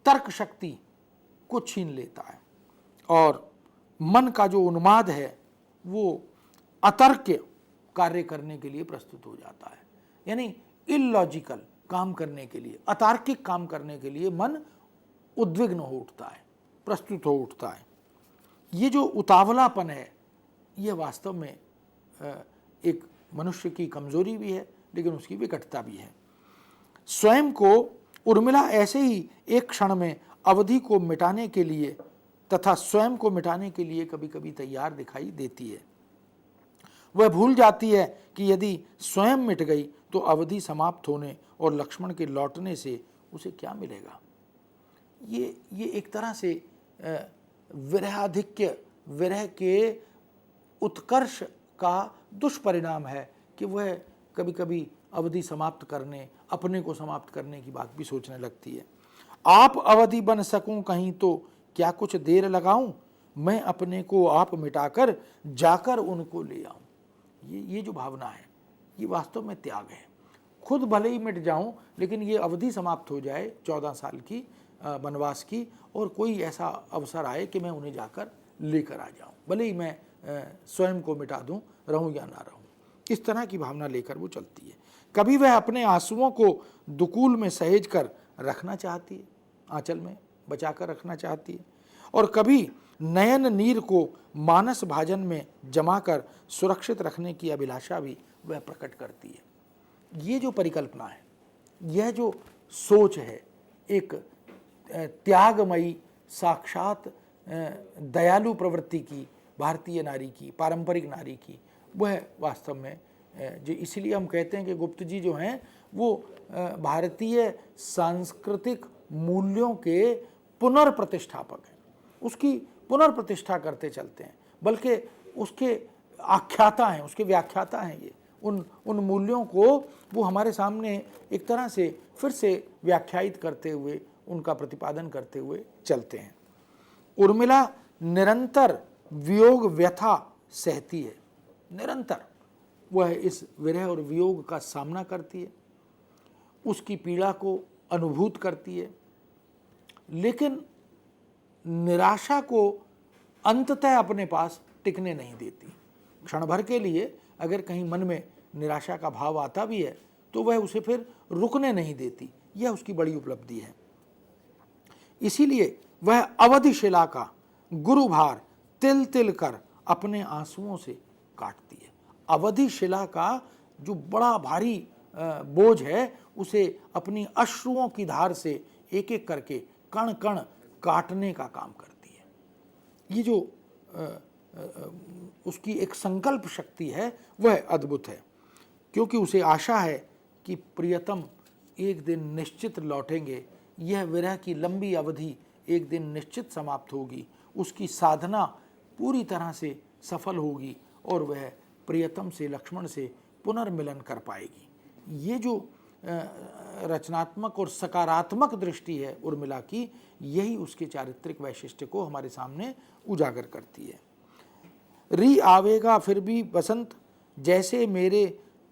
तर्क शक्ति को छीन लेता है और मन का जो उन्माद है वो अतर्क्य कार्य करने के लिए प्रस्तुत हो जाता है। यानी इलॉजिकल काम करने के लिए, अतार्किक काम करने के लिए मन उद्विग्न हो उठता है, प्रस्तुत हो उठता है। ये जो उतावलापन है यह वास्तव में एक मनुष्य की कमजोरी भी है, लेकिन उसकी विकटता भी है। स्वयं को उर्मिला ऐसे ही एक क्षण में अवधि को मिटाने के लिए तथा स्वयं को मिटाने के लिए कभी कभी तैयार दिखाई देती है। वह भूल जाती है कि यदि स्वयं मिट गई तो अवधि समाप्त होने और लक्ष्मण के लौटने से उसे क्या मिलेगा। ये एक तरह से विरहाधिक्य, विरह के उत्कर्ष का दुष्परिणाम है कि वह कभी कभी अवधि समाप्त करने, अपने को समाप्त करने की बात भी सोचने लगती है। आप अवधि बन सकूं कहीं तो क्या कुछ देर लगाऊं, मैं अपने को आप मिटाकर जाकर उनको ले आऊं। ये जो भावना है ये वास्तव में त्याग है। खुद भले ही मिट जाऊं, लेकिन ये अवधि समाप्त हो जाए 14 साल की वनवास की, और कोई ऐसा अवसर आए कि मैं उन्हें जाकर लेकर आ जाऊं, भले ही मैं स्वयं को मिटा दूं, रहूं या ना रहूं। इस तरह की भावना लेकर वो चलती है। कभी वह अपने आंसुओं को दुकूल में सहेज कर रखना चाहती है, आंचल में बचा कर रखना चाहती है, और कभी नयन नीर को मानस भाजन में जमाकर सुरक्षित रखने की अभिलाषा भी वह प्रकट करती है। ये जो परिकल्पना है, यह जो सोच है, एक त्यागमयी साक्षात दयालु प्रवृत्ति की, भारतीय नारी की, पारंपरिक नारी की, वह वास्तव में जो इसलिए हम कहते हैं कि गुप्त जी जो हैं वो भारतीय सांस्कृतिक मूल्यों के पुनर्प्रतिष्ठापक हैं, उसकी पुनर्प्रतिष्ठा करते चलते हैं, बल्कि उसके आख्याता हैं, उसके व्याख्याता हैं। ये उन मूल्यों को वो हमारे सामने एक तरह से फिर से व्याख्यायित करते हुए, उनका प्रतिपादन करते हुए चलते हैं। उर्मिला निरंतर वियोग व्यथा सहती है, निरंतर वह इस विरह और वियोग का सामना करती है, उसकी पीड़ा को अनुभूत करती है, लेकिन निराशा को अंततः अपने पास टिकने नहीं देती। क्षण भर के लिए अगर कहीं मन में निराशा का भाव आता भी है तो वह उसे फिर रुकने नहीं देती। यह उसकी बड़ी उपलब्धि है। इसीलिए वह अवधि शिला का गुरुभार तिल तिल कर अपने आंसुओं से काटती है। अवधि शिला का जो बड़ा भारी बोझ है उसे अपनी अश्रुओं की धार से एक एक करके कण कण काटने का काम करती है। ये जो उसकी एक संकल्प शक्ति है वह अद्भुत है, क्योंकि उसे आशा है कि प्रियतम एक दिन निश्चित लौटेंगे। यह विरह की लंबी अवधि एक दिन निश्चित समाप्त होगी, उसकी साधना पूरी तरह से सफल होगी और वह प्रियतम से, लक्ष्मण से पुनर्मिलन कर पाएगी। ये जो रचनात्मक और सकारात्मक दृष्टि है उर्मिला की, यही उसके चारित्रिक वैशिष्ट्य को हमारे सामने उजागर करती है। री आवेगा फिर भी बसंत, जैसे मेरे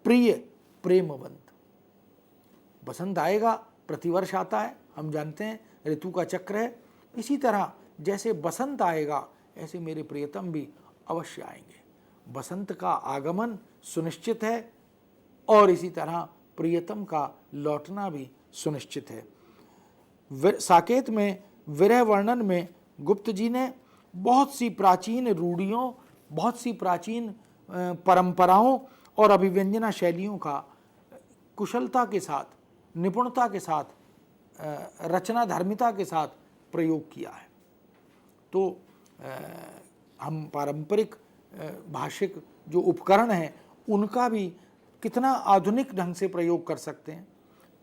प्रिय प्रेमवंत। बसंत आएगा, प्रतिवर्ष आता है, हम जानते हैं ऋतु का चक्र है। इसी तरह जैसे बसंत आएगा ऐसे मेरे प्रियतम भी अवश्य आएंगे। बसंत का आगमन सुनिश्चित है और इसी तरह प्रियतम का लौटना भी सुनिश्चित है। साकेत में विरह वर्णन में गुप्त जी ने बहुत सी प्राचीन रूढ़ियों, बहुत सी प्राचीन परंपराओं और अभिव्यंजना शैलियों का कुशलता के साथ, निपुणता के साथ, रचना धर्मिता के साथ प्रयोग किया है। तो हम पारंपरिक भाषिक जो उपकरण हैं उनका भी कितना आधुनिक ढंग से प्रयोग कर सकते हैं,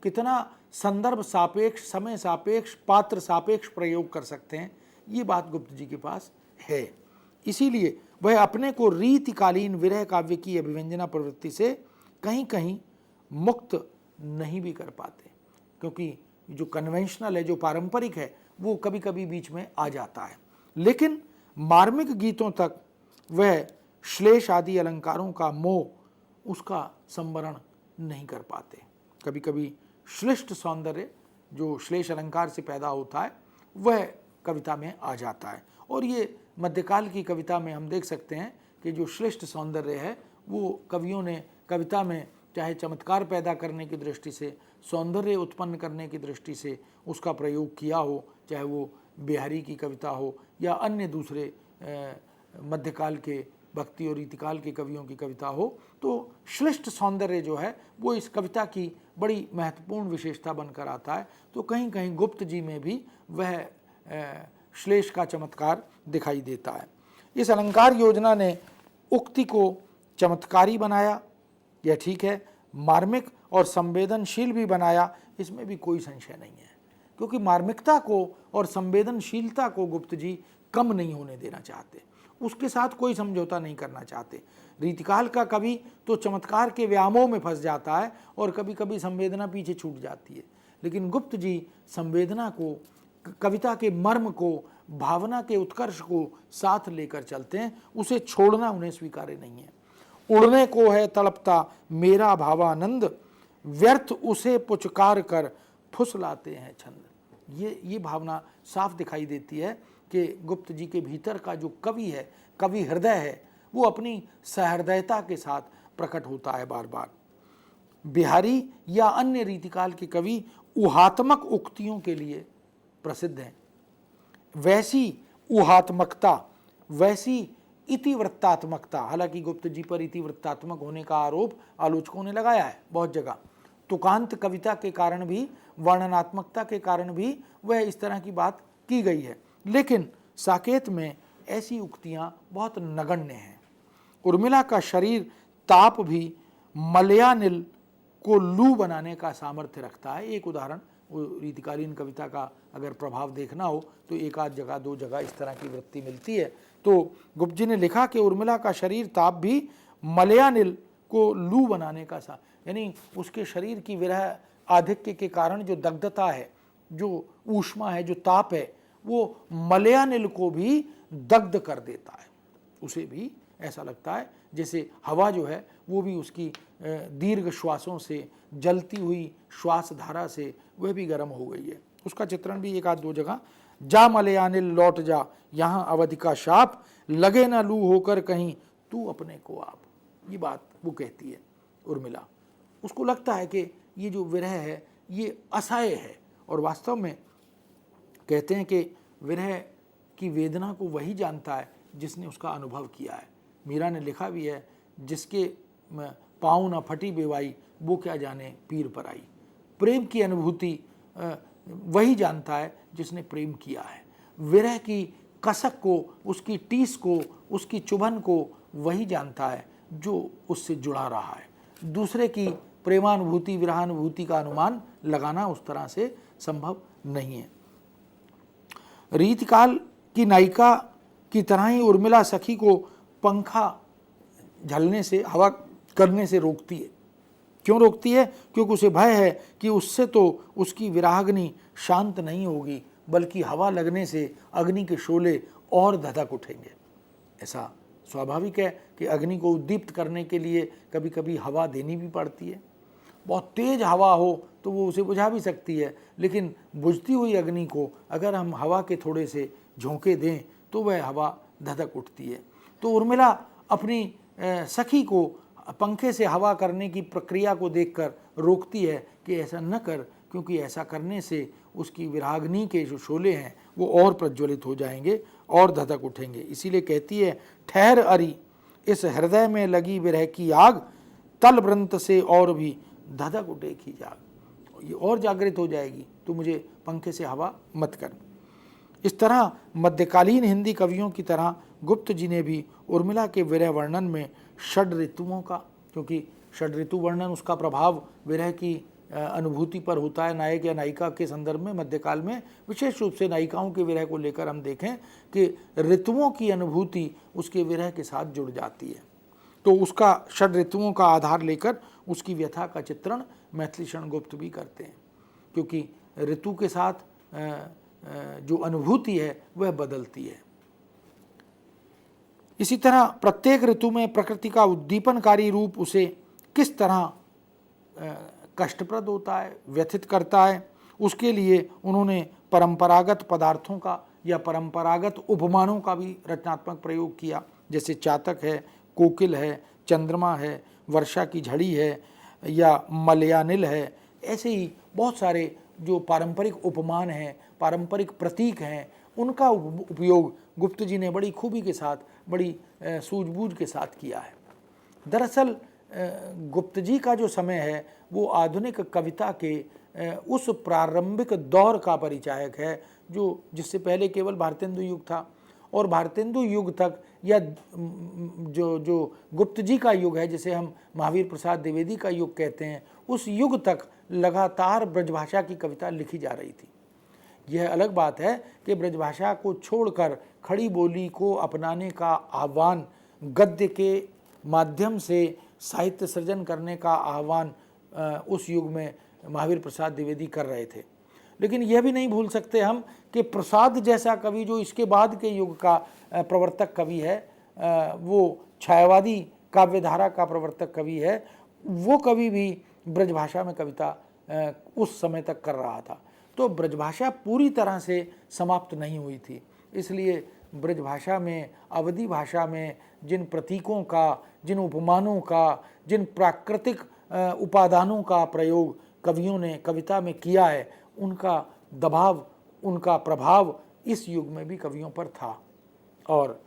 कितना संदर्भ सापेक्ष, समय सापेक्ष, पात्र सापेक्ष प्रयोग कर सकते हैं, ये बात गुप्त जी के पास है। इसीलिए वह अपने को रीतिकालीन विरह काव्य की अभिव्यंजना प्रवृत्ति से कहीं कहीं मुक्त नहीं भी कर पाते, क्योंकि जो कन्वेंशनल है, जो पारंपरिक है, वो कभी कभी बीच में आ जाता है। लेकिन मार्मिक गीतों तक वह श्लेष आदि अलंकारों का मोह, उसका संवरण नहीं कर पाते। कभी कभी श्लिष्ट सौंदर्य जो श्लेष अलंकार से पैदा होता है वह कविता में आ जाता है। और ये मध्यकाल की कविता में हम देख सकते हैं कि जो श्रेष्ठ सौंदर्य है वो कवियों ने कविता में चाहे चमत्कार पैदा करने की दृष्टि से, सौंदर्य उत्पन्न करने की दृष्टि से उसका प्रयोग किया हो, चाहे वो बिहारी की कविता हो या अन्य दूसरे मध्यकाल के भक्ति और रीतिकाल के कवियों की कविता हो। तो श्रेष्ठ सौंदर्य जो है वो इस कविता की बड़ी महत्वपूर्ण विशेषता बनकर आता है। तो कहीं कहीं गुप्त जी में भी वह श्लेष का चमत्कार दिखाई देता है। इस अलंकार योजना ने उक्ति को चमत्कारी बनाया, यह ठीक है, मार्मिक और संवेदनशील भी बनाया, इसमें भी कोई संशय नहीं है, क्योंकि मार्मिकता को और संवेदनशीलता को गुप्त जी कम नहीं होने देना चाहते, उसके साथ कोई समझौता नहीं करना चाहते। रीतिकाल का कवि तो चमत्कार के व्यामों में फंस जाता है और कभी कभी संवेदना पीछे छूट जाती है, लेकिन गुप्त जी संवेदना को, कविता के मर्म को, भावना के उत्कर्ष को साथ लेकर चलते हैं, उसे छोड़ना उन्हें स्वीकार्य नहीं है। उड़ने को है तड़पता मेरा भावानंद, व्यर्थ उसे पुचकार कर फुसलाते हैं छंद। ये भावना साफ दिखाई देती है कि गुप्त जी के भीतर का जो कवि है, कवि हृदय है, वो अपनी सहृदयता के साथ प्रकट होता है बार बार। बिहारी या अन्य रीतिकाल के कवि ऊहात्मक उक्तियों के लिए प्रसिद्ध हैं। वैसी ऊहात्मकता, वैसी इतिवृत्तात्मकता, हालांकि गुप्त जी पर इतिवृत्तात्मक होने का आरोप आलोचकों ने लगाया है बहुत जगह, तुकांत कविता के कारण भी, वर्णनात्मकता के कारण भी वह इस तरह की बात की गई है, लेकिन साकेत में ऐसी उक्तियां बहुत नगण्य हैं। उर्मिला का शरीर ताप भी मलयानिल को लू बनाने का सामर्थ्य रखता है। एक उदाहरण, रीतिकालीन कविता का अगर प्रभाव देखना हो तो एक आध जगह, दो जगह इस तरह की वृत्ति मिलती है। तो गुप्त जी ने लिखा कि उर्मिला का शरीर ताप भी मलयानिल को लू बनाने का यानी उसके शरीर की विरह आधिक्य के कारण जो दग्धता है, जो ऊष्मा है, जो ताप है, वो मलयानिल को भी दग्ध कर देता है। उसे भी ऐसा लगता है जैसे हवा जो है वो भी उसकी दीर्घ श्वासों से, जलती हुई श्वास धारा से वह भी गर्म हो गई है। उसका चित्रण भी एक आध दो जगह, जा मलयानिल लौट जा, यहाँ अवधि का शाप, लगे ना लू होकर कहीं तू अपने को आप। ये बात वो कहती है उर्मिला। उसको लगता है कि ये जो विरह है ये असह्य है, और वास्तव में कहते हैं कि विरह की वेदना को वही जानता है जिसने उसका अनुभव किया है। मीरा ने लिखा भी है, जिसके पाँव न फटी बेवाई, वो क्या जाने पीर पर आई। प्रेम की अनुभूति वही जानता है जिसने प्रेम किया है। विरह की कसक को, उसकी टीस को, उसकी चुभन को वही जानता है जो उससे जुड़ा रहा है। दूसरे की प्रेमानुभूति, विरहानुभूति का अनुमान लगाना उस तरह से संभव नहीं है। रीतिकाल की नायिका की तरह ही उर्मिला सखी को पंखा झलने से, हवा करने से रोकती है। क्यों रोकती है? क्योंकि उसे भय है कि उससे तो उसकी विराग्नि शांत नहीं होगी, बल्कि हवा लगने से अग्नि के शोले और धधक उठेंगे। ऐसा स्वाभाविक है कि अग्नि को उद्दीप्त करने के लिए कभी कभी हवा देनी भी पड़ती है। बहुत तेज हवा हो तो वो उसे बुझा भी सकती है, लेकिन बुझती हुई अग्नि को अगर हम हवा के थोड़े से झोंके दें तो वह हवा धधक उठती है। तो उर्मिला अपनी सखी को पंखे से हवा करने की प्रक्रिया को देखकर रोकती है कि ऐसा न कर, क्योंकि ऐसा करने से उसकी विराग्नि के जो शोले हैं वो और प्रज्वलित हो जाएंगे और धधक उठेंगे। इसीलिए कहती है, ठहर अरी इस हृदय में लगी विरह की आग, तल व्रंत से और भी धधक उठेगी जाग। ये और जागृत हो जाएगी, तो मुझे पंखे से हवा मत कर। इस तरह मध्यकालीन हिंदी कवियों की तरह गुप्त जी ने भी उर्मिला के विरह वर्णन में षड ऋतुओं का, क्योंकि षड ऋतु वर्णन उसका प्रभाव विरह की अनुभूति पर होता है नायक या नायिका के संदर्भ में। मध्यकाल में विशेष रूप से नायिकाओं के विरह को लेकर हम देखें कि ऋतुओं की अनुभूति उसके विरह के साथ जुड़ जाती है। तो उसका षड ऋतुओं का आधार लेकर उसकी व्यथा का चित्रण मैथिली शरण गुप्त भी करते हैं, क्योंकि ऋतु के साथ जो अनुभूति है वह बदलती है। इसी तरह प्रत्येक ऋतु में प्रकृति का उद्दीपनकारी रूप उसे किस तरह कष्टप्रद होता है, व्यथित करता है, उसके लिए उन्होंने परंपरागत पदार्थों का या परंपरागत उपमानों का भी रचनात्मक प्रयोग किया, जैसे चातक है, कोकिल है, चंद्रमा है, वर्षा की झड़ी है या मलयानिल है। ऐसे ही बहुत सारे जो पारंपरिक उपमान हैं, पारंपरिक प्रतीक हैं, उनका उपयोग गुप्त जी ने बड़ी खूबी के साथ, बड़ी सूझबूझ के साथ किया है। दरअसल गुप्त जी का जो समय है वो आधुनिक कविता के उस प्रारंभिक दौर का परिचायक है जो जिससे पहले केवल भारतेंदु युग था, और भारतेंदु युग तक या जो गुप्त जी का युग है, जिसे हम महावीर प्रसाद द्विवेदी का युग कहते हैं, उस युग तक लगातार ब्रजभाषा की कविता लिखी जा रही थी। यह अलग बात है कि ब्रजभाषा को छोड़कर खड़ी बोली को अपनाने का आह्वान, गद्य के माध्यम से साहित्य सृजन करने का आह्वान उस युग में महावीर प्रसाद द्विवेदी कर रहे थे। लेकिन यह भी नहीं भूल सकते हम कि प्रसाद जैसा कवि जो इसके बाद के युग का प्रवर्तक कवि है, वो छायावादी काव्यधारा का प्रवर्तक कवि है, वो कवि भी ब्रजभाषा में कविता उस समय तक कर रहा था। तो ब्रजभाषा पूरी तरह से समाप्त नहीं हुई थी, इसलिए ब्रजभाषा में, अवधी भाषा में जिन प्रतीकों का, जिन उपमानों का, जिन प्राकृतिक उपादानों का प्रयोग कवियों ने कविता में किया है, उनका दबाव, उनका प्रभाव इस युग में भी कवियों पर था। और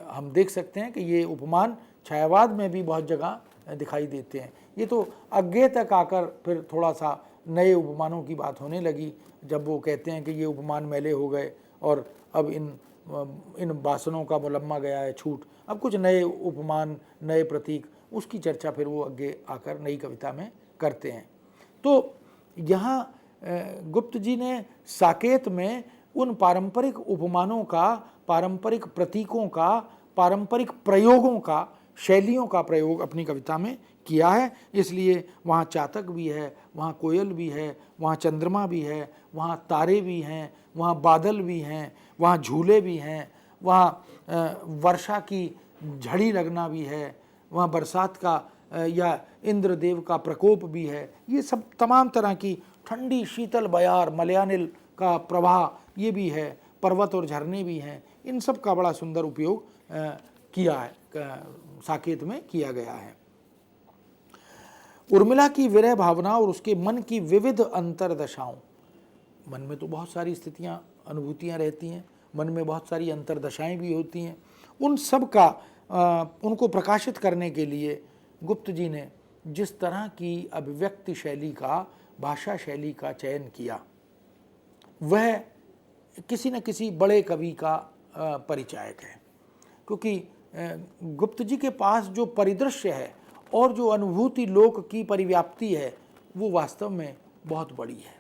हम देख सकते हैं कि ये उपमान छायावाद में भी बहुत जगह दिखाई देते हैं। ये तो आगे तक आकर फिर थोड़ा सा नए उपमानों की बात होने लगी, जब वो कहते हैं कि ये उपमान मैले हो गए और अब इन वासनों का मुलम्मा गया है छूट, अब कुछ नए उपमान, नए प्रतीक, उसकी चर्चा फिर वो आगे आकर नई कविता में करते हैं। तो यहाँ गुप्त जी ने साकेत में उन पारंपरिक उपमानों का, पारंपरिक प्रतीकों का, पारंपरिक प्रयोगों का, शैलियों का प्रयोग अपनी कविता में किया है। इसलिए वहाँ चातक भी है, वहाँ कोयल भी है, वहाँ चंद्रमा भी है, वहाँ तारे भी हैं, वहाँ बादल भी हैं, वहाँ झूले भी हैं, वहाँ वर्षा की झड़ी लगना भी है, वहाँ बरसात का या इंद्रदेव का प्रकोप भी है। ये सब तमाम तरह की ठंडी शीतल बयार, मलयानिल का प्रवाह ये भी है, पर्वत और झरने भी हैं। इन सब का बड़ा सुंदर उपयोग किया है, साकेत में किया गया है। उर्मिला की विरह भावना और उसके मन की विविध अंतरदशाओं, मन में तो बहुत सारी स्थितियां, अनुभूतियां रहती हैं, मन में बहुत सारी अंतरदशाएं भी होती हैं, उन सब का उनको प्रकाशित करने के लिए गुप्त जी ने जिस तरह की अभिव्यक्ति शैली का, भाषा शैली का चयन किया, वह किसी न किसी बड़े कवि का परिचायक है। क्योंकि गुप्त जी के पास जो परिदृश्य है और जो अनुभूति लोक की परिव्याप्ति है, वो वास्तव में बहुत बड़ी है।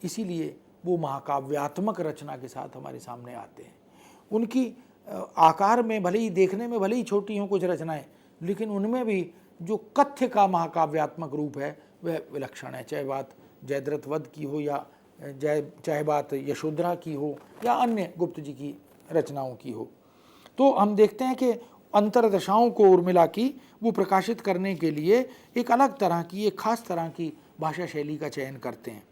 इसीलिए वो महाकाव्यात्मक रचना के साथ हमारे सामने आते हैं। उनकी आकार में भले ही, देखने में भले ही छोटी हों कुछ रचनाएं, लेकिन उनमें भी जो कथ्य का महाकाव्यात्मक रूप है वह विलक्षण है। चाहे बात जयद्रथ वध की हो या चाहे बात यशोधरा की हो या अन्य गुप्त जी की रचनाओं की हो। तो हम देखते हैं कि अंतरदशाओं को उर्मिला की वो प्रकाशित करने के लिए एक अलग तरह की, एक खास तरह की भाषा शैली का चयन करते हैं।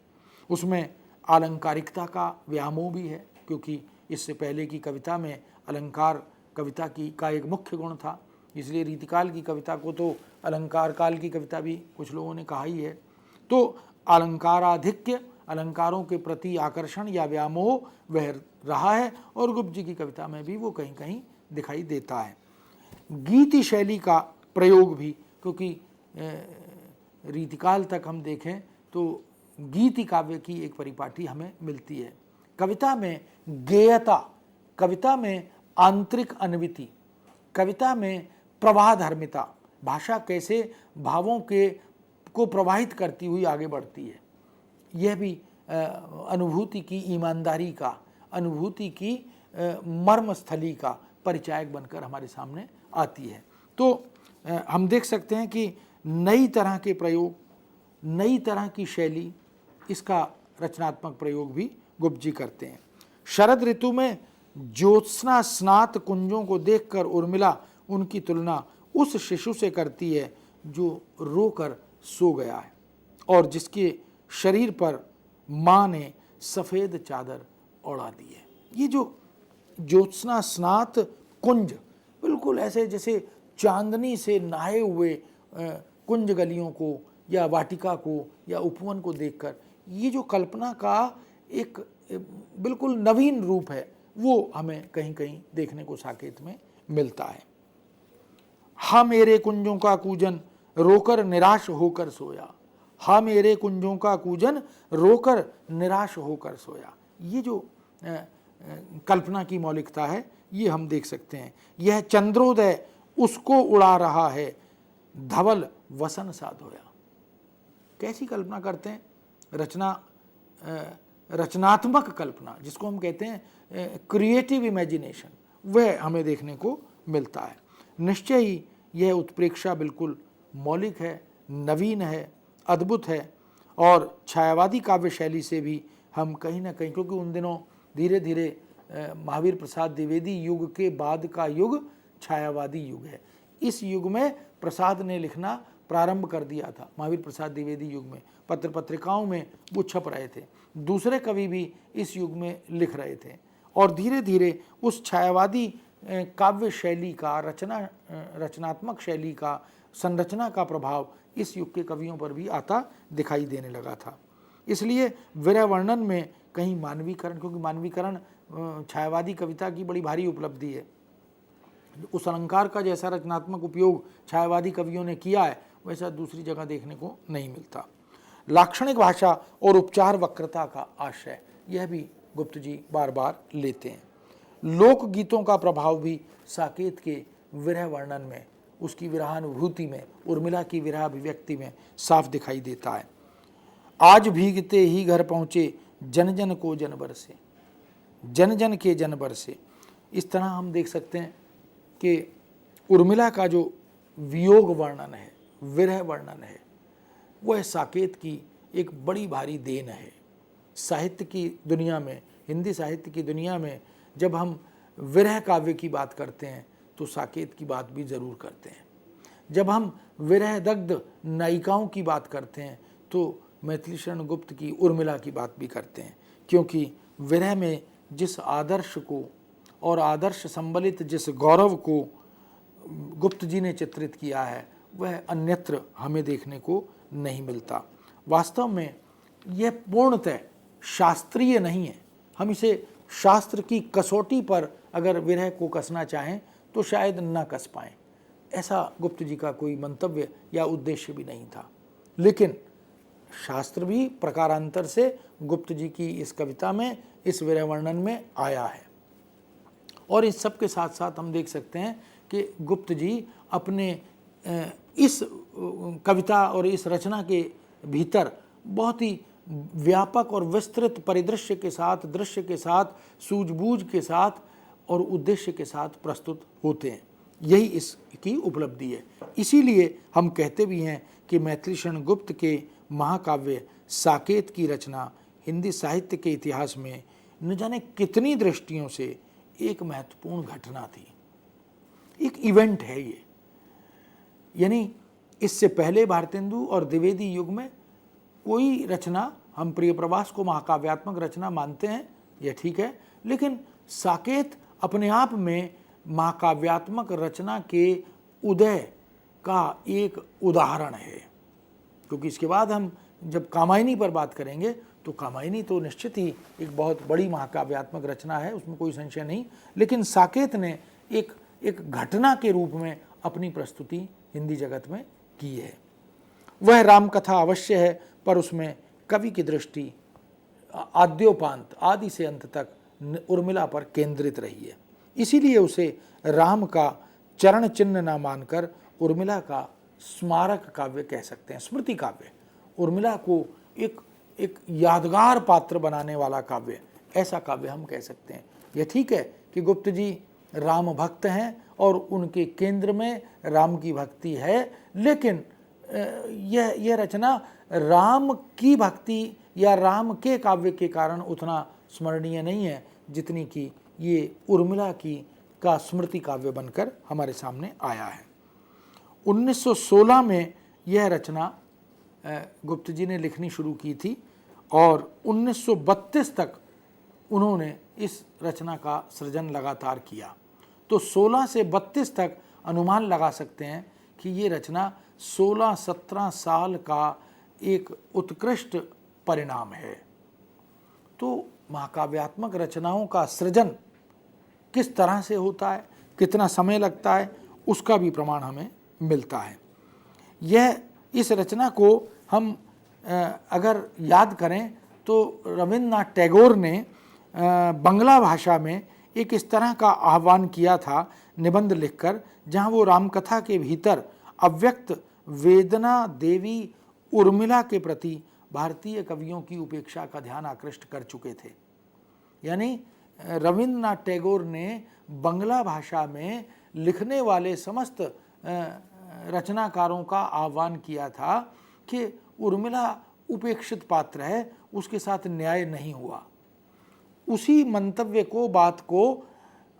उसमें आलंकारिकता का व्यामोह भी है, क्योंकि इससे पहले की कविता में अलंकार कविता का एक मुख्य गुण था। इसलिए रीतिकाल की कविता को तो अलंकार काल की कविता भी कुछ लोगों ने कहा ही है। तो अलंकाराधिक्य, अलंकारों के प्रति आकर्षण या व्यामोह वह रहा है, और गुप्त जी की कविता में भी वो कहीं कहीं दिखाई देता है। गीति शैली का प्रयोग भी, क्योंकि रीतिकाल तक हम देखें तो गीति काव्य की एक परिपाटी हमें मिलती है। कविता में गेयता, कविता में आंतरिक अन्विति, कविता में प्रवाहधर्मिता, भाषा कैसे भावों को प्रवाहित करती हुई आगे बढ़ती है, यह भी अनुभूति की ईमानदारी का, अनुभूति की मर्मस्थली का परिचायक बनकर हमारे सामने आती है। तो हम देख सकते हैं कि नई तरह के प्रयोग, नई तरह की शैली, इसका रचनात्मक प्रयोग भी गुप्त जी करते हैं। शरद ऋतु में ज्योत्सना स्नात कुंजों को देखकर उर्मिला उनकी तुलना उस शिशु से करती है जो रोकर सो गया है और जिसके शरीर पर माँ ने सफ़ेद चादर ओढ़ा दी है। ये जो ज्योत्सना स्नात कुंज, बिल्कुल ऐसे जैसे चांदनी से नहाए हुए कुंज गलियों को या वाटिका को या उपवन को देखकर ये जो कल्पना का एक बिल्कुल नवीन रूप है वो हमें कहीं कहीं देखने को साकेत में मिलता है। हा मेरे कुंजों का कूजन रोकर निराश होकर सोया, हा मेरे कुंजों का कूजन रोकर निराश होकर सोया। ये जो कल्पना की मौलिकता है ये हम देख सकते हैं। यह चंद्रोदय उसको उड़ा रहा है, धवल वसन सा धोया। कैसी कल्पना करते हैं? रचनात्मक कल्पना, जिसको हम कहते हैं क्रिएटिव इमेजिनेशन, वह हमें देखने को मिलता है। निश्चय ही यह उत्प्रेक्षा बिल्कुल मौलिक है, नवीन है, अद्भुत है और छायावादी काव्य शैली से भी हम कहीं ना कहीं, क्योंकि उन दिनों धीरे धीरे महावीर प्रसाद द्विवेदी युग के बाद का युग छायावादी युग है। इस युग में प्रसाद ने लिखना प्रारंभ कर दिया था। महावीर प्रसाद द्विवेदी युग में पत्र पत्रिकाओं में वो छप रहे थे, दूसरे कवि भी इस युग में लिख रहे थे और धीरे धीरे उस छायावादी काव्य शैली का, रचनात्मक शैली का, संरचना का प्रभाव इस युग के कवियों पर भी आता दिखाई देने लगा था। इसलिए विरह वर्णन में कहीं मानवीकरण, क्योंकि मानवीकरण छायावादी कविता की बड़ी भारी उपलब्धि है, उस अलंकार का जैसा रचनात्मक उपयोग छायावादी कवियों ने किया है वैसा दूसरी जगह देखने को नहीं मिलता। लाक्षणिक भाषा और उपचार वक्रता का आश्रय, यह भी गुप्त जी बार बार लेते हैं। लोकगीतों का प्रभाव भी साकेत के विरह वर्णन में, उसकी विरहानुभूति में, उर्मिला की विरह अभिव्यक्ति में साफ दिखाई देता है। आज भीगते ही घर पहुँचे, जन जन को जन बरसे, जन जन के जन बरसे। इस तरह हम देख सकते हैं कि उर्मिला का जो वियोग वर्णन है, विरह वर्णन है, वह साकेत की एक बड़ी भारी देन है। साहित्य की दुनिया में, हिंदी साहित्य की दुनिया में जब हम विरह काव्य की बात करते हैं तो साकेत की बात भी ज़रूर करते हैं। जब हम विरह दग्ध नायिकाओं की बात करते हैं तो मैथिली शरण गुप्त की उर्मिला की बात भी करते हैं, क्योंकि विरह में जिस आदर्श को और आदर्श संबलित जिस गौरव को गुप्त जी ने चित्रित किया है वह अन्यत्र हमें देखने को नहीं मिलता। वास्तव में यह पूर्णतः शास्त्रीय नहीं है। हम इसे शास्त्र की कसौटी पर अगर विरह को कसना चाहें तो शायद न कस पाएं, ऐसा गुप्त जी का कोई मंतव्य या उद्देश्य भी नहीं था। लेकिन शास्त्र भी प्रकारांतर से गुप्त जी की इस कविता में, इस विरह वर्णन में आया है। और इस सब के साथ साथ हम देख सकते हैं कि गुप्त जी अपने इस कविता और इस रचना के भीतर बहुत ही व्यापक और विस्तृत परिदृश्य के साथ, दृश्य के साथ, सूझबूझ के साथ और उद्देश्य के साथ प्रस्तुत होते हैं। यही इसकी उपलब्धि है। इसीलिए हम कहते भी हैं कि मैथिली शरण गुप्त के महाकाव्य साकेत की रचना हिंदी साहित्य के इतिहास में न जाने कितनी दृष्टियों से एक महत्वपूर्ण घटना थी, एक इवेंट है ये। यानी इससे पहले भारतेंदु और द्विवेदी युग में कोई रचना, हम प्रिय प्रवास को महाकाव्यात्मक रचना मानते हैं, यह ठीक है, लेकिन साकेत अपने आप में महाकाव्यात्मक रचना के उदय का एक उदाहरण है। क्योंकि इसके बाद हम जब कामायनी पर बात करेंगे तो कामायनी तो निश्चित ही एक बहुत बड़ी महाकाव्यात्मक रचना है, उसमें कोई संशय नहीं, लेकिन साकेत ने एक घटना के रूप में अपनी प्रस्तुति हिंदी जगत में की है। वह रामकथा अवश्य है, पर उसमें कवि की दृष्टि आद्योपांत, आदि से अंत तक उर्मिला पर केंद्रित रही है। इसीलिए उसे राम का चरण चिन्ह न मानकर उर्मिला का स्मारक काव्य कह सकते हैं, स्मृति काव्य। उर्मिला को एक यादगार पात्र बनाने वाला काव्य, ऐसा काव्य हम कह सकते हैं। यह ठीक है कि गुप्त जी राम भक्त हैं और उनके केंद्र में राम की भक्ति है, लेकिन यह रचना राम की भक्ति या राम के काव्य के कारण उतना स्मरणीय नहीं है जितनी कि ये उर्मिला की का स्मृति काव्य बनकर हमारे सामने आया है। 1916 में यह रचना गुप्त जी ने लिखनी शुरू की थी और 1932 तक उन्होंने इस रचना का सृजन लगातार किया। तो 16 से 32 तक अनुमान लगा सकते हैं कि ये रचना 16-17 साल का एक उत्कृष्ट परिणाम है। तो महाकाव्यात्मक रचनाओं का सृजन किस तरह से होता है, कितना समय लगता है, उसका भी प्रमाण हमें मिलता है। इस रचना को हम अगर याद करें तो रविन्द्रनाथ टैगोर ने बंगला भाषा में एक इस तरह का आह्वान किया था निबंध लिखकर, जहां वो रामकथा के भीतर अव्यक्त वेदना देवी उर्मिला के प्रति भारतीय कवियों की उपेक्षा का ध्यान आकृष्ट कर चुके थे। यानी रविन्द्रनाथ टैगोर ने बंगला भाषा में लिखने वाले समस्त रचनाकारों का आह्वान किया था कि उर्मिला उपेक्षित पात्र है, उसके साथ न्याय नहीं हुआ। उसी मंतव्य को, बात को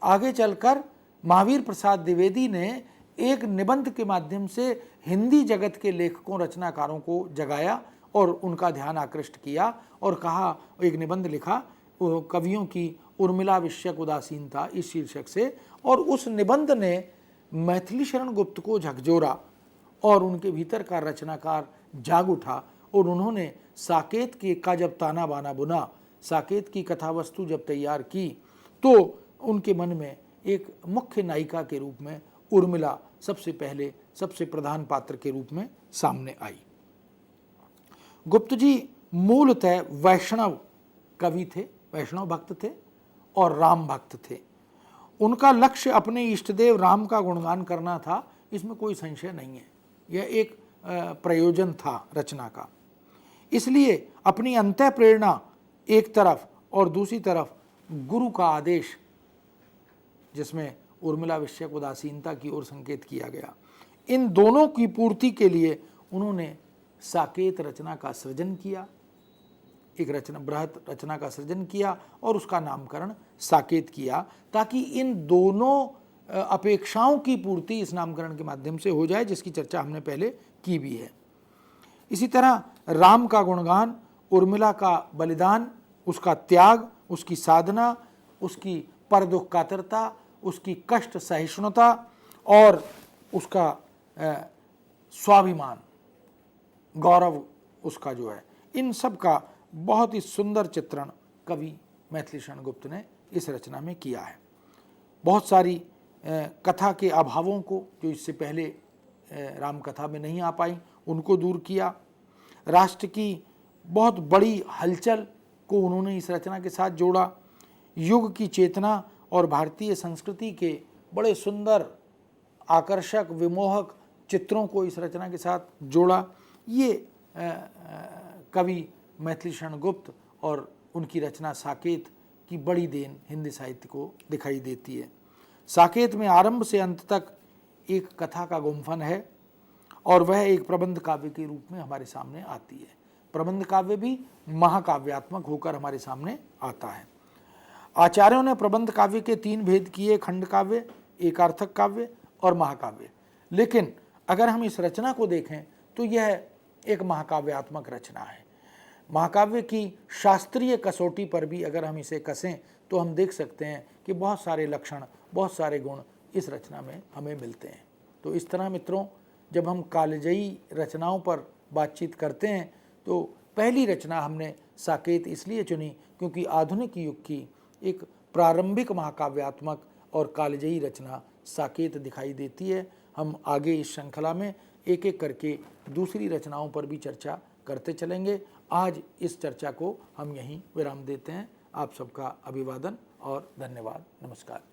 आगे चलकर महावीर प्रसाद द्विवेदी ने एक निबंध के माध्यम से हिंदी जगत के लेखकों, रचनाकारों को जगाया और उनका ध्यान आकृष्ट किया और कहा, एक निबंध लिखा कवियों की उर्मिला विषयक उदासीनता इस शीर्षक से, और उस निबंध ने मैथिली शरण गुप्त को झकझोरा और उनके भीतर का रचनाकार जाग उठा और उन्होंने साकेत का जब ताना बाना बुना, साकेत की कथा वस्तु जब तैयार की, तो उनके मन में एक मुख्य नायिका के रूप में उर्मिला सबसे पहले, सबसे प्रधान पात्र के रूप में सामने आई। गुप्त जी मूलतः वैष्णव कवि थे, वैष्णव भक्त थे और राम भक्त थे। उनका लक्ष्य अपने इष्टदेव राम का गुणगान करना था, इसमें कोई संशय नहीं है। यह एक प्रयोजन था रचना का। इसलिए अपनी अंतः प्रेरणा एक तरफ और दूसरी तरफ गुरु का आदेश, जिसमें उर्मिला विषयक उदासीनता की ओर संकेत किया गया, इन दोनों की पूर्ति के लिए उन्होंने साकेत रचना का सृजन किया, एक रचना, बृहत रचना का सृजन किया और उसका नामकरण साकेत किया, ताकि इन दोनों अपेक्षाओं की पूर्ति इस नामकरण के माध्यम से हो जाए, जिसकी चर्चा हमने पहले की भी है। इसी तरह राम का गुणगान, उर्मिला का बलिदान, उसका त्याग, उसकी साधना, उसकी पर दुख कातरता, उसकी कष्ट सहिष्णुता और उसका स्वाभिमान, गौरव उसका जो है, इन सब का बहुत ही सुंदर चित्रण कवि मैथिली शरण गुप्त ने इस रचना में किया है। बहुत सारी कथा के अभावों को, जो इससे पहले राम कथा में नहीं आ पाई, उनको दूर किया। राष्ट्र की बहुत बड़ी हलचल को उन्होंने इस रचना के साथ जोड़ा। युग की चेतना और भारतीय संस्कृति के बड़े सुंदर, आकर्षक, विमोहक चित्रों को इस रचना के साथ जोड़ा। ये कवि मैथिली शरण गुप्त और उनकी रचना साकेत की बड़ी देन हिंदी साहित्य को दिखाई देती है। साकेत में आरंभ से अंत तक एक कथा का गुम्फन है और वह एक प्रबंध काव्य के रूप में हमारे सामने आती है। प्रबंध काव्य भी महाकाव्यात्मक होकर हमारे सामने आता है। आचार्यों ने प्रबंध काव्य के 3 भेद किए, खंड काव्य, एकार्थक काव्य और महाकाव्य। लेकिन अगर हम इस रचना को देखें तो यह एक महाकाव्यात्मक रचना है। महाकाव्य की शास्त्रीय कसौटी पर भी अगर हम इसे कसें तो हम देख सकते हैं कि बहुत सारे लक्षण, बहुत सारे गुण इस रचना में हमें मिलते हैं। तो इस तरह मित्रों, जब हम कालजयी रचनाओं पर बातचीत करते हैं तो पहली रचना हमने साकेत इसलिए चुनी क्योंकि आधुनिक युग की एक प्रारंभिक महाकाव्यात्मक और कालजयी रचना साकेत दिखाई देती है। हम आगे इस श्रृंखला में एक एक करके दूसरी रचनाओं पर भी चर्चा करते चलेंगे। आज इस चर्चा को हम यहीं विराम देते हैं। आप सबका अभिवादन और धन्यवाद। नमस्कार।